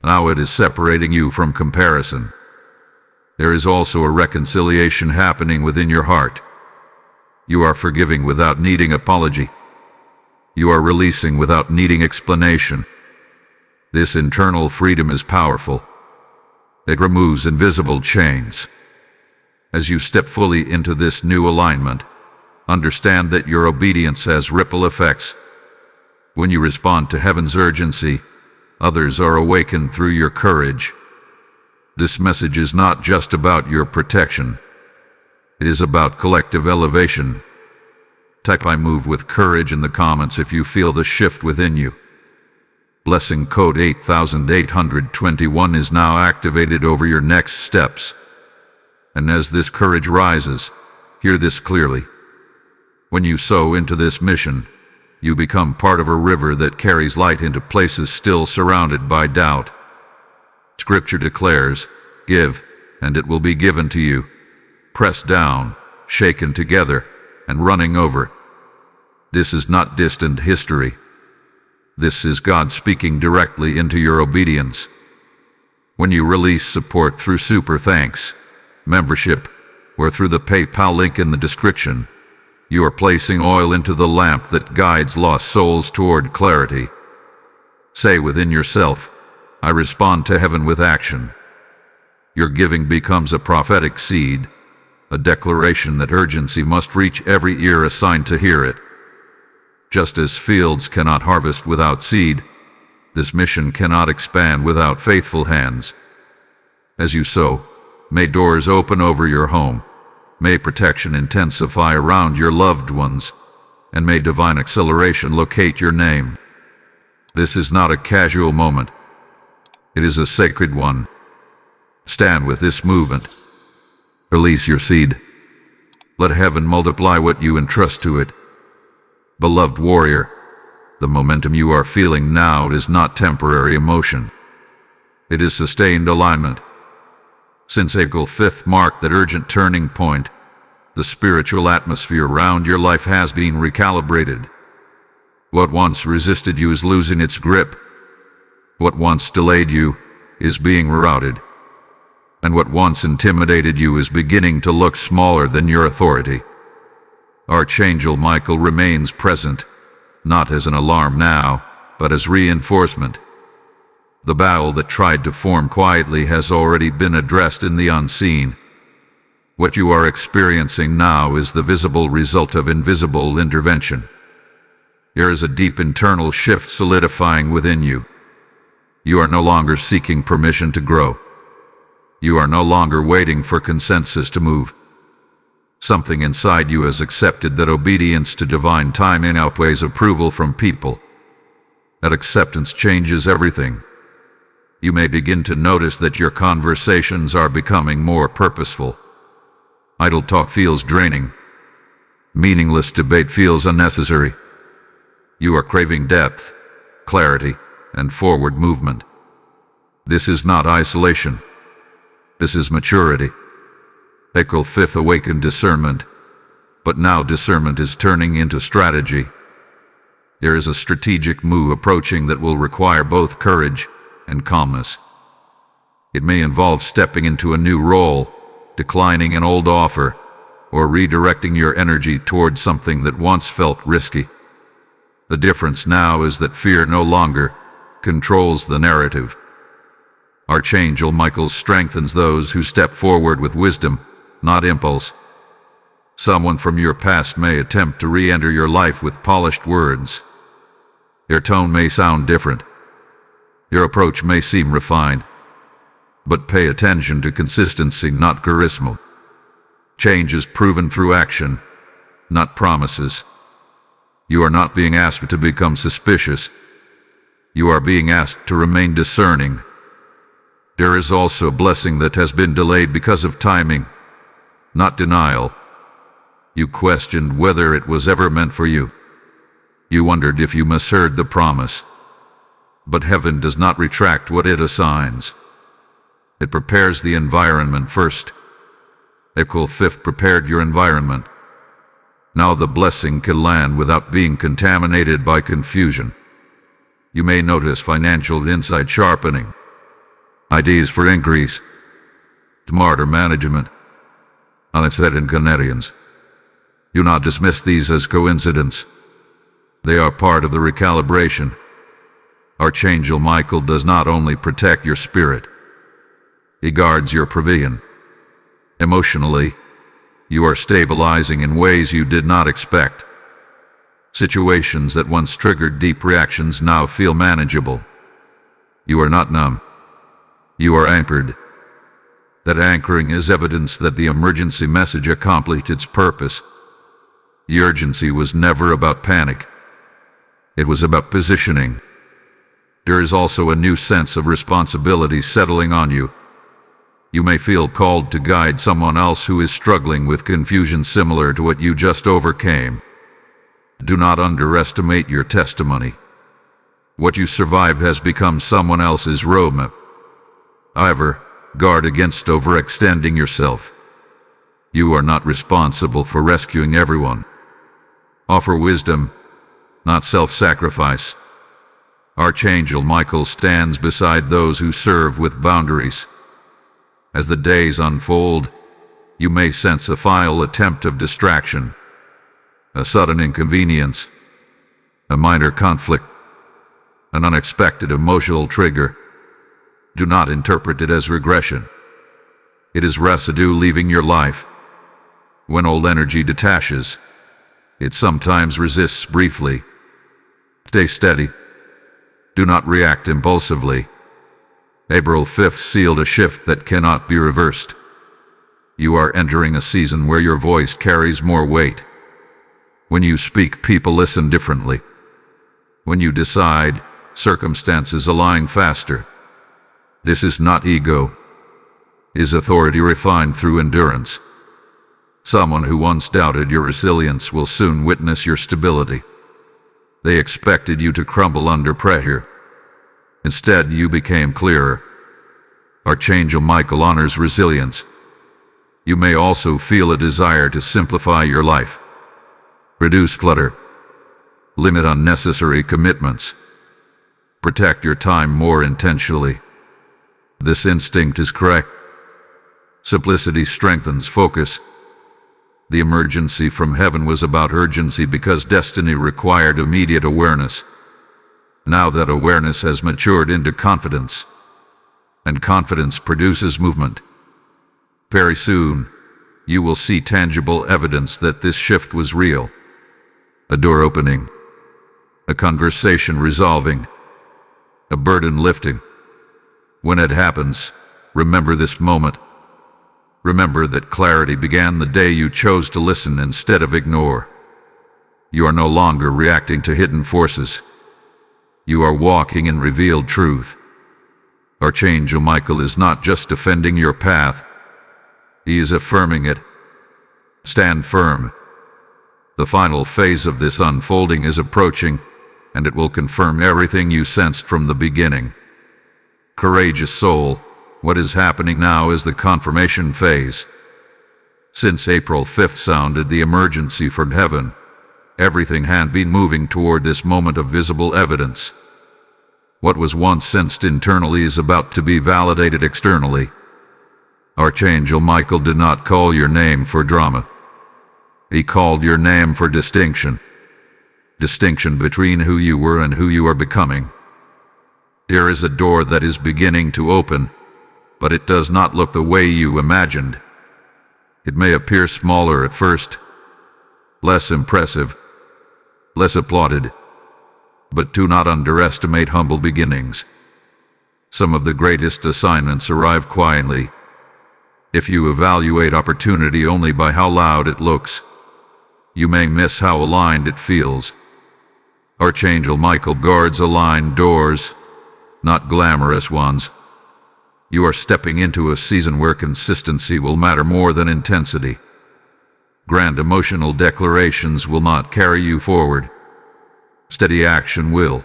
Now it is separating you from comparison. There is also a reconciliation happening within your heart. You are forgiving without needing apology. You are releasing without needing explanation. This internal freedom is powerful. It removes invisible chains. As you step fully into this new alignment, understand that your obedience has ripple effects. When you respond to heaven's urgency, others are awakened through your courage. This message is not just about your protection. It is about collective elevation. Type "I move with courage" in the comments if you feel the shift within you. Blessing code 8821 is now activated over your next steps. And as this courage rises, hear this clearly. When you sow into this mission, you become part of a river that carries light into places still surrounded by doubt. Scripture declares, "Give, and it will be given to you. Pressed down, shaken together, and running over." This is not distant history. This is God speaking directly into your obedience. When you release support through super thanks, membership, or through the PayPal link in the description, you are placing oil into the lamp that guides lost souls toward clarity. Say within yourself, "I respond to heaven with action." Your giving becomes a prophetic seed, a declaration that urgency must reach every ear assigned to hear it. Just as fields cannot harvest without seed, this mission cannot expand without faithful hands. As you sow, may doors open over your home, may protection intensify around your loved ones, and may divine acceleration locate your name. This is not a casual moment. It is a sacred one. Stand with this movement. Release your seed. Let heaven multiply what you entrust to it. Beloved warrior, the momentum you are feeling now is not temporary emotion. It is sustained alignment. Since April 5th marked that urgent turning point, the spiritual atmosphere around your life has been recalibrated. What once resisted you is losing its grip. What once delayed you is being rerouted. And what once intimidated you is beginning to look smaller than your authority. Archangel Michael remains present, not as an alarm now, but as reinforcement. The battle that tried to form quietly has already been addressed in the unseen. What you are experiencing now is the visible result of invisible intervention. There is a deep internal shift solidifying within you. You are no longer seeking permission to grow. You are no longer waiting for consensus to move. Something inside you has accepted that obedience to divine timing outweighs approval from people. That acceptance changes everything. You may begin to notice that your conversations are becoming more purposeful. Idle talk feels draining. Meaningless debate feels unnecessary. You are craving depth, clarity, and forward movement. This is not isolation. This is maturity. April 5th awakened discernment, but now discernment is turning into strategy. There is a strategic move approaching that will require both courage and calmness. It may involve stepping into a new role, declining an old offer, or redirecting your energy towards something that once felt risky. The difference now is that fear no longer controls the narrative. Archangel Michael strengthens those who step forward with wisdom, not impulse. Someone from your past may attempt to re-enter your life with polished words. Their tone may sound different. Your approach may seem refined. But pay attention to consistency, not charisma. Change is proven through action, not promises. You are not being asked to become suspicious. You are being asked to remain discerning. There is also a blessing that has been delayed because of timing, not denial. You questioned whether it was ever meant for you. You wondered if you misheard the promise. But heaven does not retract what it assigns. It prepares the environment first. April 5th prepared your environment. Now the blessing can land without being contaminated by confusion. You may notice financial insight sharpening, ideas for increase, smarter management, unexpected connections. Do not dismiss these as coincidence. They are part of the recalibration. Archangel Michael does not only protect your spirit, he guards your provision. Emotionally, you are stabilizing in ways you did not expect. Situations that once triggered deep reactions now feel manageable. You are not numb. You are anchored. That anchoring is evidence that the emergency message accomplished its purpose. The urgency was never about panic. It was about positioning. There is also a new sense of responsibility settling on you. You may feel called to guide someone else who is struggling with confusion similar to what you just overcame. Do not underestimate your testimony. What you survived has become someone else's roadmap. However, guard against overextending yourself. You are not responsible for rescuing everyone. Offer wisdom, not self-sacrifice. Archangel Michael stands beside those who serve with boundaries. As the days unfold, you may sense a final attempt of distraction, a sudden inconvenience, a minor conflict, an unexpected emotional trigger. Do not interpret it as regression. It is residue leaving your life. When old energy detaches, it sometimes resists briefly. Stay steady. Do not react impulsively. April 5th sealed a shift that cannot be reversed. You are entering a season where your voice carries more weight. When you speak, people listen differently. When you decide, circumstances align faster. This is not ego. Is authority refined through endurance. Someone who once doubted your resilience will soon witness your stability. They expected you to crumble under pressure. Instead, you became clearer. Archangel Michael honors resilience. You may also feel a desire to simplify your life. Reduce clutter. Limit unnecessary commitments. Protect your time more intentionally. This instinct is correct. Simplicity strengthens focus. The emergency from heaven was about urgency because destiny required immediate awareness. Now that awareness has matured into confidence, and confidence produces movement. Very soon, you will see tangible evidence that this shift was real. A door opening, a conversation resolving, a burden lifting. When it happens, remember this moment. Remember that clarity began the day you chose to listen instead of ignore. You are no longer reacting to hidden forces. You are walking in revealed truth. Archangel Michael is not just defending your path. He is affirming it. Stand firm. The final phase of this unfolding is approaching, and it will confirm everything you sensed from the beginning. Courageous soul, what is happening now is the confirmation phase. Since April 5th sounded the emergency from heaven, everything had been moving toward this moment of visible evidence. What was once sensed internally is about to be validated externally. Archangel Michael did not call your name for drama. He called your name for distinction. Distinction between who you were and who you are becoming. There is a door that is beginning to open, but it does not look the way you imagined. It may appear smaller at first, less impressive, less applauded, but do not underestimate humble beginnings. Some of the greatest assignments arrive quietly. If you evaluate opportunity only by how loud it looks, you may miss how aligned it feels. Archangel Michael guards aligned doors, not glamorous ones. You are stepping into a season where consistency will matter more than intensity. Grand emotional declarations will not carry you forward. Steady action will.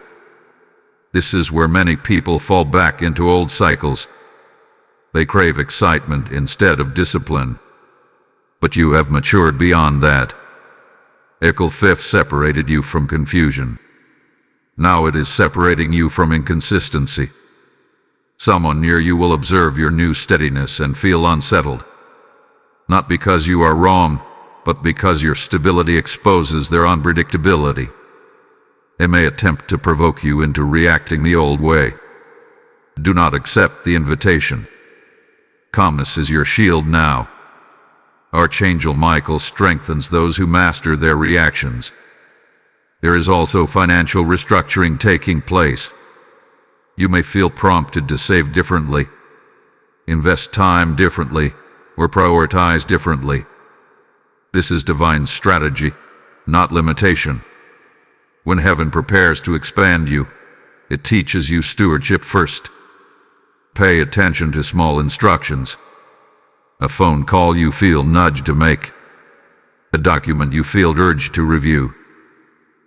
This is where many people fall back into old cycles. They crave excitement instead of discipline. But you have matured beyond that. April 5th separated you from confusion. Now it is separating you from inconsistency. Someone near you will observe your new steadiness and feel unsettled. Not because you are wrong, but because your stability exposes their unpredictability. They may attempt to provoke you into reacting the old way. Do not accept the invitation. Calmness is your shield now. Archangel Michael strengthens those who master their reactions. There is also financial restructuring taking place. You may feel prompted to save differently, invest time differently, or prioritize differently. This is divine strategy, not limitation. When heaven prepares to expand you, it teaches you stewardship first. Pay attention to small instructions. A phone call you feel nudged to make. A document you feel urged to review.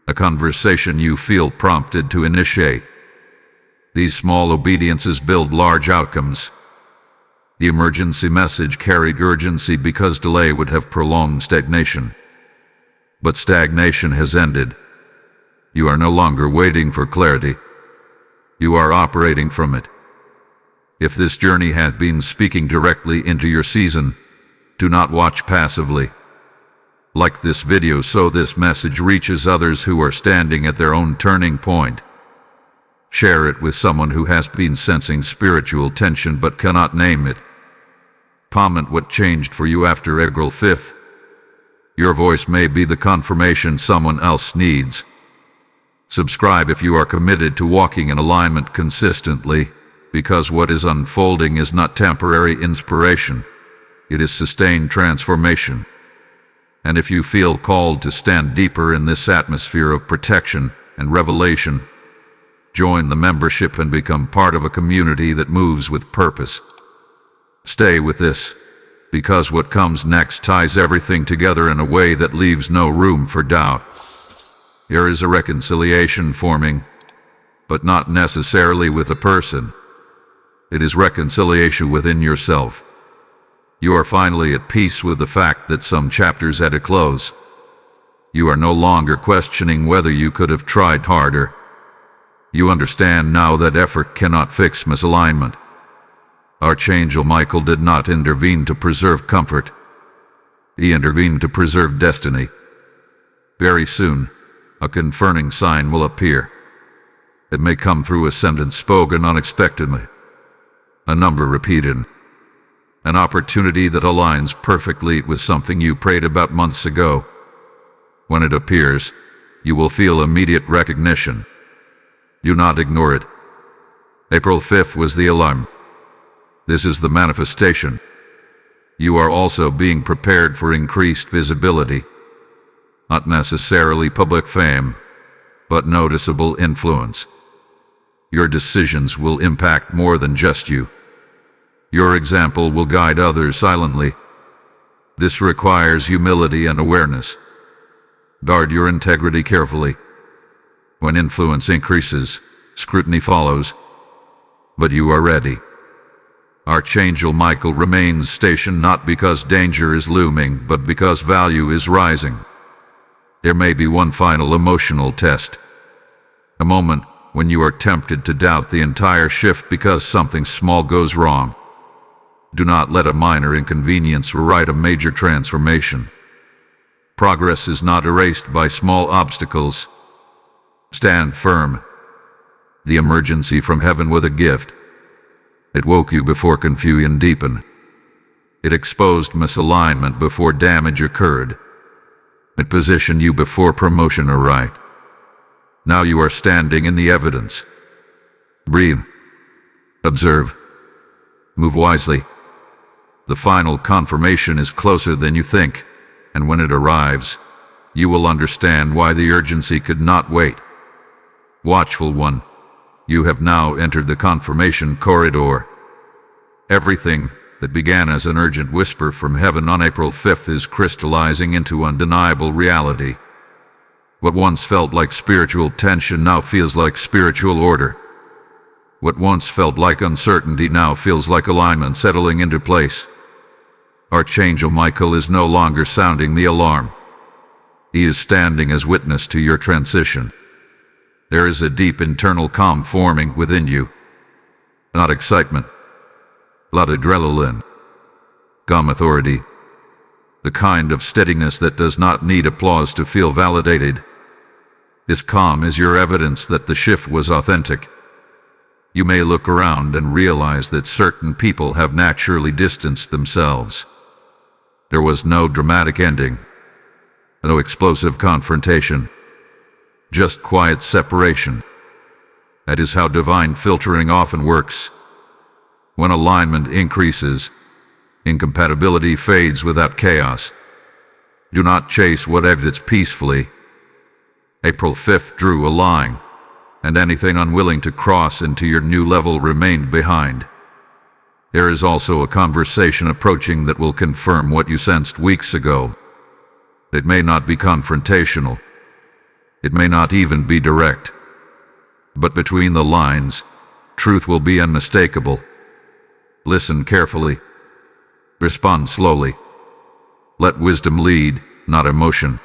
A conversation you feel prompted to initiate. These small obediences build large outcomes. The emergency message carried urgency because delay would have prolonged stagnation. But stagnation has ended. You are no longer waiting for clarity. You are operating from it. If this journey has been speaking directly into your season, do not watch passively. Like this video so this message reaches others who are standing at their own turning point. Share it with someone who has been sensing spiritual tension but cannot name it. Comment what changed for you after April 5th. Your voice may be the confirmation someone else needs. Subscribe if you are committed to walking in alignment consistently, because what is unfolding is not temporary inspiration. It is sustained transformation. And if you feel called to stand deeper in this atmosphere of protection and revelation, join the membership and become part of a community that moves with purpose. Stay with this, because what comes next ties everything together in a way that leaves no room for doubt. There is a reconciliation forming, but not necessarily with a person. It is reconciliation within yourself. You are finally at peace with the fact that some chapters had a close. You are no longer questioning whether you could have tried harder. You understand now that effort cannot fix misalignment. Archangel Michael did not intervene to preserve comfort. He intervened to preserve destiny. Very soon, a confirming sign will appear. It may come through a sentence spoken unexpectedly, a number repeated, an opportunity that aligns perfectly with something you prayed about months ago. When it appears, you will feel immediate recognition. Do not ignore it. April 5th was the alarm. This is the manifestation. You are also being prepared for increased visibility. Not necessarily public fame, but noticeable influence. Your decisions will impact more than just you. Your example will guide others silently. This requires humility and awareness. Guard your integrity carefully. When influence increases, scrutiny follows. But you are ready. Archangel Michael remains stationed not because danger is looming, but because value is rising. There may be one final emotional test. A moment when you are tempted to doubt the entire shift because something small goes wrong. Do not let a minor inconvenience rewrite a major transformation. Progress is not erased by small obstacles. Stand firm. The emergency from heaven with a gift. It woke you before confusion deepened. It exposed misalignment before damage occurred. It positioned you before promotion arrived. Now you are standing in the evidence. Breathe. Observe. Move wisely. The final confirmation is closer than you think, and when it arrives, you will understand why the urgency could not wait. Watchful one, you have now entered the confirmation corridor. Everything that began as an urgent whisper from heaven on April 5th is crystallizing into undeniable reality. What once felt like spiritual tension now feels like spiritual order. What once felt like uncertainty now feels like alignment settling into place. Archangel Michael is no longer sounding the alarm. He is standing as witness to your transition. There is a deep internal calm forming within you. Not excitement, not adrenaline. Calm authority. The kind of steadiness that does not need applause to feel validated. This calm is your evidence that the shift was authentic. You may look around and realize that certain people have naturally distanced themselves. There was no dramatic ending, no explosive confrontation, just quiet separation. That is how divine filtering often works. When alignment increases, incompatibility fades without chaos. Do not chase what exits peacefully. April 5th drew a line, and anything unwilling to cross into your new level remained behind. There is also a conversation approaching that will confirm what you sensed weeks ago. It may not be confrontational. It may not even be direct. But between the lines, truth will be unmistakable. Listen carefully. Respond slowly. Let wisdom lead, not emotion.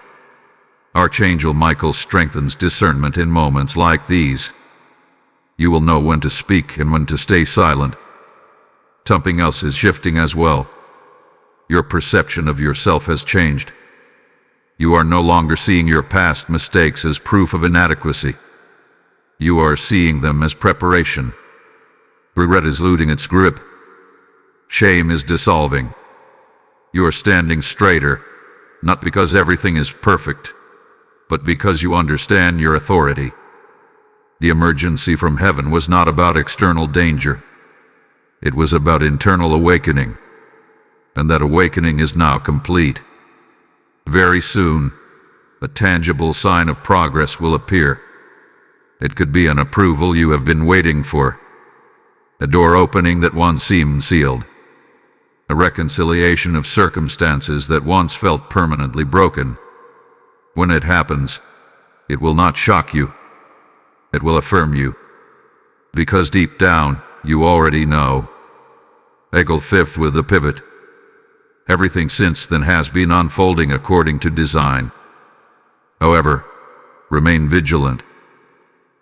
Archangel Michael strengthens discernment in moments like these. You will know when to speak and when to stay silent. Something else is shifting as well. Your perception of yourself has changed. You are no longer seeing your past mistakes as proof of inadequacy. You are seeing them as preparation. Regret is losing its grip. Shame is dissolving. You are standing straighter, not because everything is perfect, but because you understand your authority. The emergency from heaven was not about external danger. It was about internal awakening, and that awakening is now complete. Very soon, a tangible sign of progress will appear. It could be an approval you have been waiting for, a door opening that once seemed sealed, a reconciliation of circumstances that once felt permanently broken. When it happens, it will not shock you. It will affirm you, because deep down, you already know. Archangel 5 with the pivot. Everything since then has been unfolding according to design. However, remain vigilant.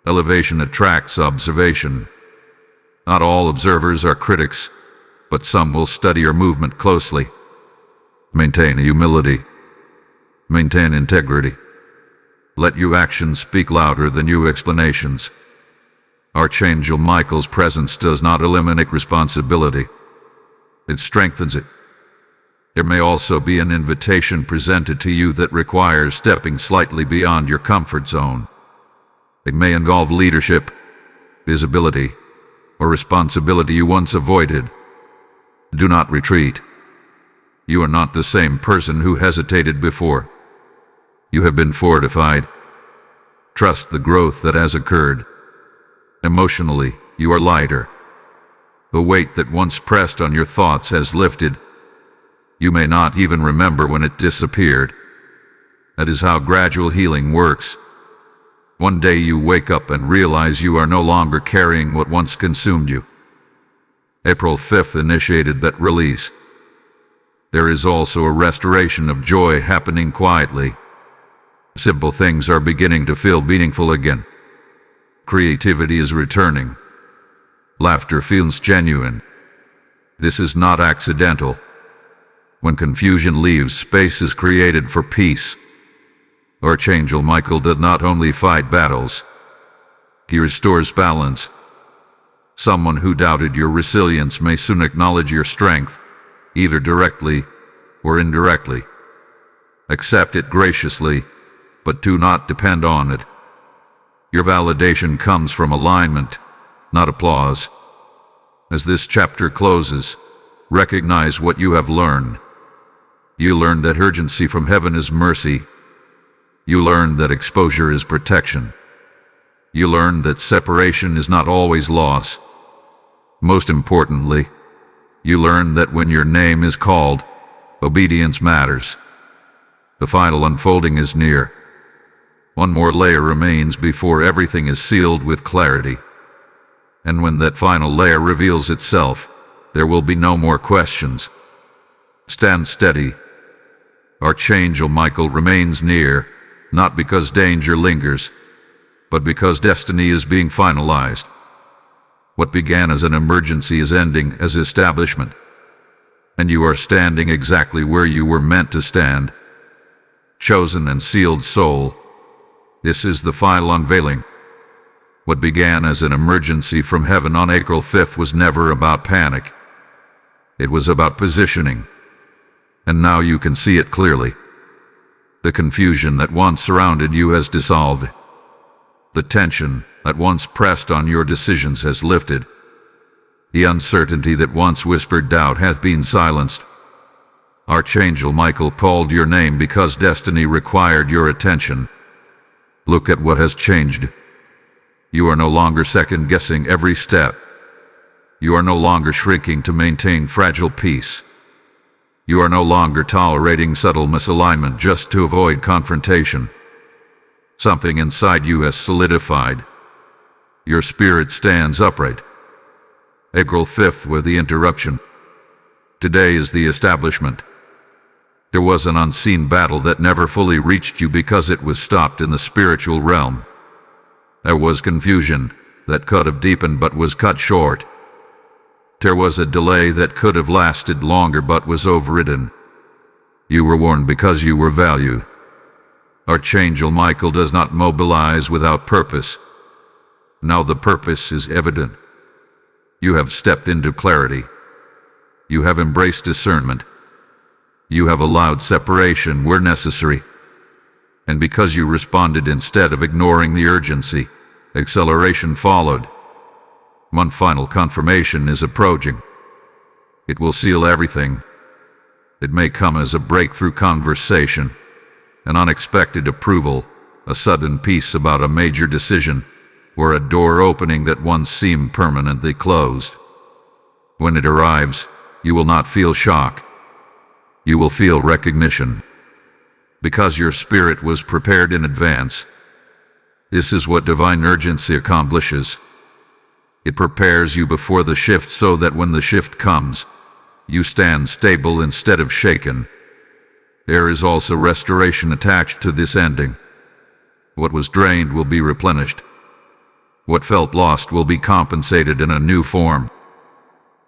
Elevation attracts observation. Not all observers are critics, but some will study your movement closely. Maintain humility. Maintain integrity. Let your actions speak louder than your explanations. Archangel Michael's presence does not eliminate responsibility. It strengthens it. There may also be an invitation presented to you that requires stepping slightly beyond your comfort zone. It may involve leadership, visibility, or responsibility you once avoided. Do not retreat. You are not the same person who hesitated before. You have been fortified. Trust the growth that has occurred. Emotionally, you are lighter. The weight that once pressed on your thoughts has lifted. You may not even remember when it disappeared. That is how gradual healing works. One day you wake up and realize you are no longer carrying what once consumed you. April 5th initiated that release. There is also a restoration of joy happening quietly. Simple things are beginning to feel meaningful again. Creativity is returning. Laughter feels genuine. This is not accidental. When confusion leaves, space is created for peace. Archangel Michael does not only fight battles. He restores balance. Someone who doubted your resilience may soon acknowledge your strength, either directly or indirectly. Accept it graciously, but do not depend on it. Your validation comes from alignment, not applause. As this chapter closes, recognize what you have learned. You learned that urgency from heaven is mercy. You learned that exposure is protection. You learned that separation is not always loss. Most importantly, you learned that when your name is called, obedience matters. The final unfolding is near. One more layer remains before everything is sealed with clarity. And when that final layer reveals itself, there will be no more questions. Stand steady. Archangel Michael remains near, not because danger lingers, but because destiny is being finalized. What began as an emergency is ending as establishment. And you are standing exactly where you were meant to stand. Chosen and sealed soul. This is the final unveiling. What began as an emergency from heaven on April 5th was never about panic. It was about positioning. And now you can see it clearly. The confusion that once surrounded you has dissolved. The tension that once pressed on your decisions has lifted. The uncertainty that once whispered doubt hath been silenced. Archangel Michael called your name because destiny required your attention. Look at what has changed. You are no longer second-guessing every step. You are no longer shrinking to maintain fragile peace. You are no longer tolerating subtle misalignment just to avoid confrontation. Something inside you has solidified. Your spirit stands upright. April 5th with the interruption. Today is the establishment. There was an unseen battle that never fully reached you because it was stopped in the spiritual realm. There was confusion that could have deepened but was cut short. There was a delay that could have lasted longer but was overridden. You were warned because you were valued. Archangel Michael does not mobilize without purpose. Now the purpose is evident. You have stepped into clarity. You have embraced discernment. You have allowed separation where necessary. And because you responded instead of ignoring the urgency, acceleration followed. One final confirmation is approaching. It will seal everything. It may come as a breakthrough conversation, an unexpected approval, a sudden peace about a major decision, or a door opening that once seemed permanently closed. When it arrives, you will not feel shock. You will feel recognition. Because your spirit was prepared in advance. This is what divine urgency accomplishes. It prepares you before the shift so that when the shift comes, you stand stable instead of shaken. There is also restoration attached to this ending. What was drained will be replenished. What felt lost will be compensated in a new form.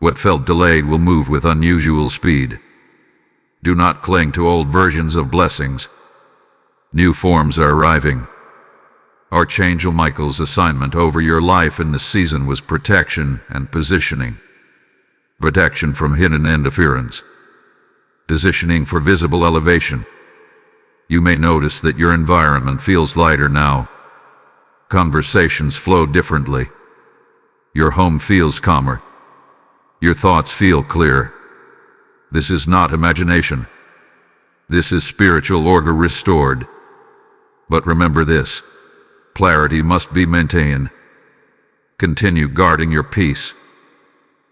What felt delayed will move with unusual speed. Do not cling to old versions of blessings. New forms are arriving. Archangel Michael's assignment over your life in this season was protection and positioning. Protection from hidden interference. Positioning for visible elevation. You may notice that your environment feels lighter now. Conversations flow differently. Your home feels calmer. Your thoughts feel clearer. This is not imagination. This is spiritual order restored. But remember this: clarity must be maintained. Continue guarding your peace.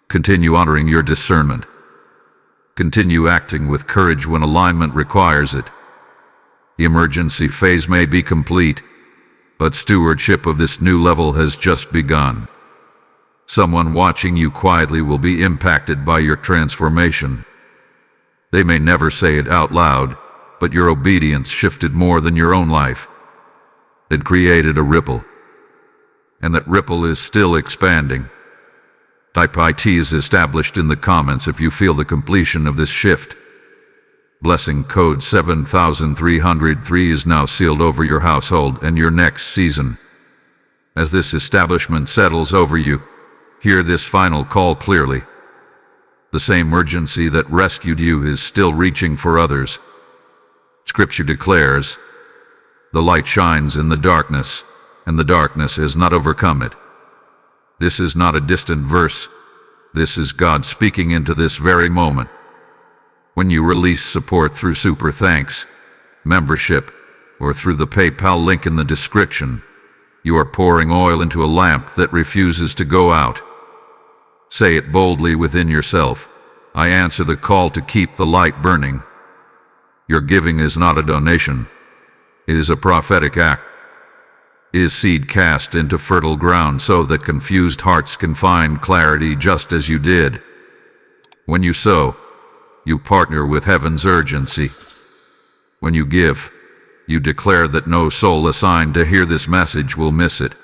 Continue honoring your discernment. Continue acting with courage when alignment requires it. The emergency phase may be complete, but stewardship of this new level has just begun. Someone watching you quietly will be impacted by your transformation. They may never say it out loud, but your obedience shifted more than your own life. It created a ripple. And that ripple is still expanding. Type IT is established in the comments if you feel the completion of this shift. Blessing code 7303 is now sealed over your household and your next season. As this establishment settles over you, hear this final call clearly. The same urgency that rescued you is still reaching for others. Scripture declares, "The light shines in the darkness, and the darkness has not overcome it." This is not a distant verse. This is God speaking into this very moment. When you release support through Super Thanks, membership, or through the PayPal link in the description, you are pouring oil into a lamp that refuses to go out. Say it boldly within yourself: I answer the call to keep the light burning. Your giving is not a donation. It is a prophetic act. It is seed cast into fertile ground so that confused hearts can find clarity just as you did. When you sow, you partner with heaven's urgency. When you give, you declare that no soul assigned to hear this message will miss it.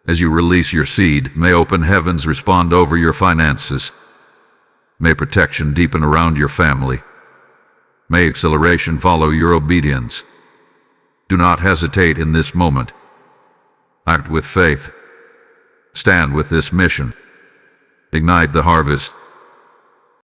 As you release your seed, may open heavens respond over your finances. May protection deepen around your family. May acceleration follow your obedience. Do not hesitate in this moment. Act with faith. Stand with this mission. Ignite the harvest.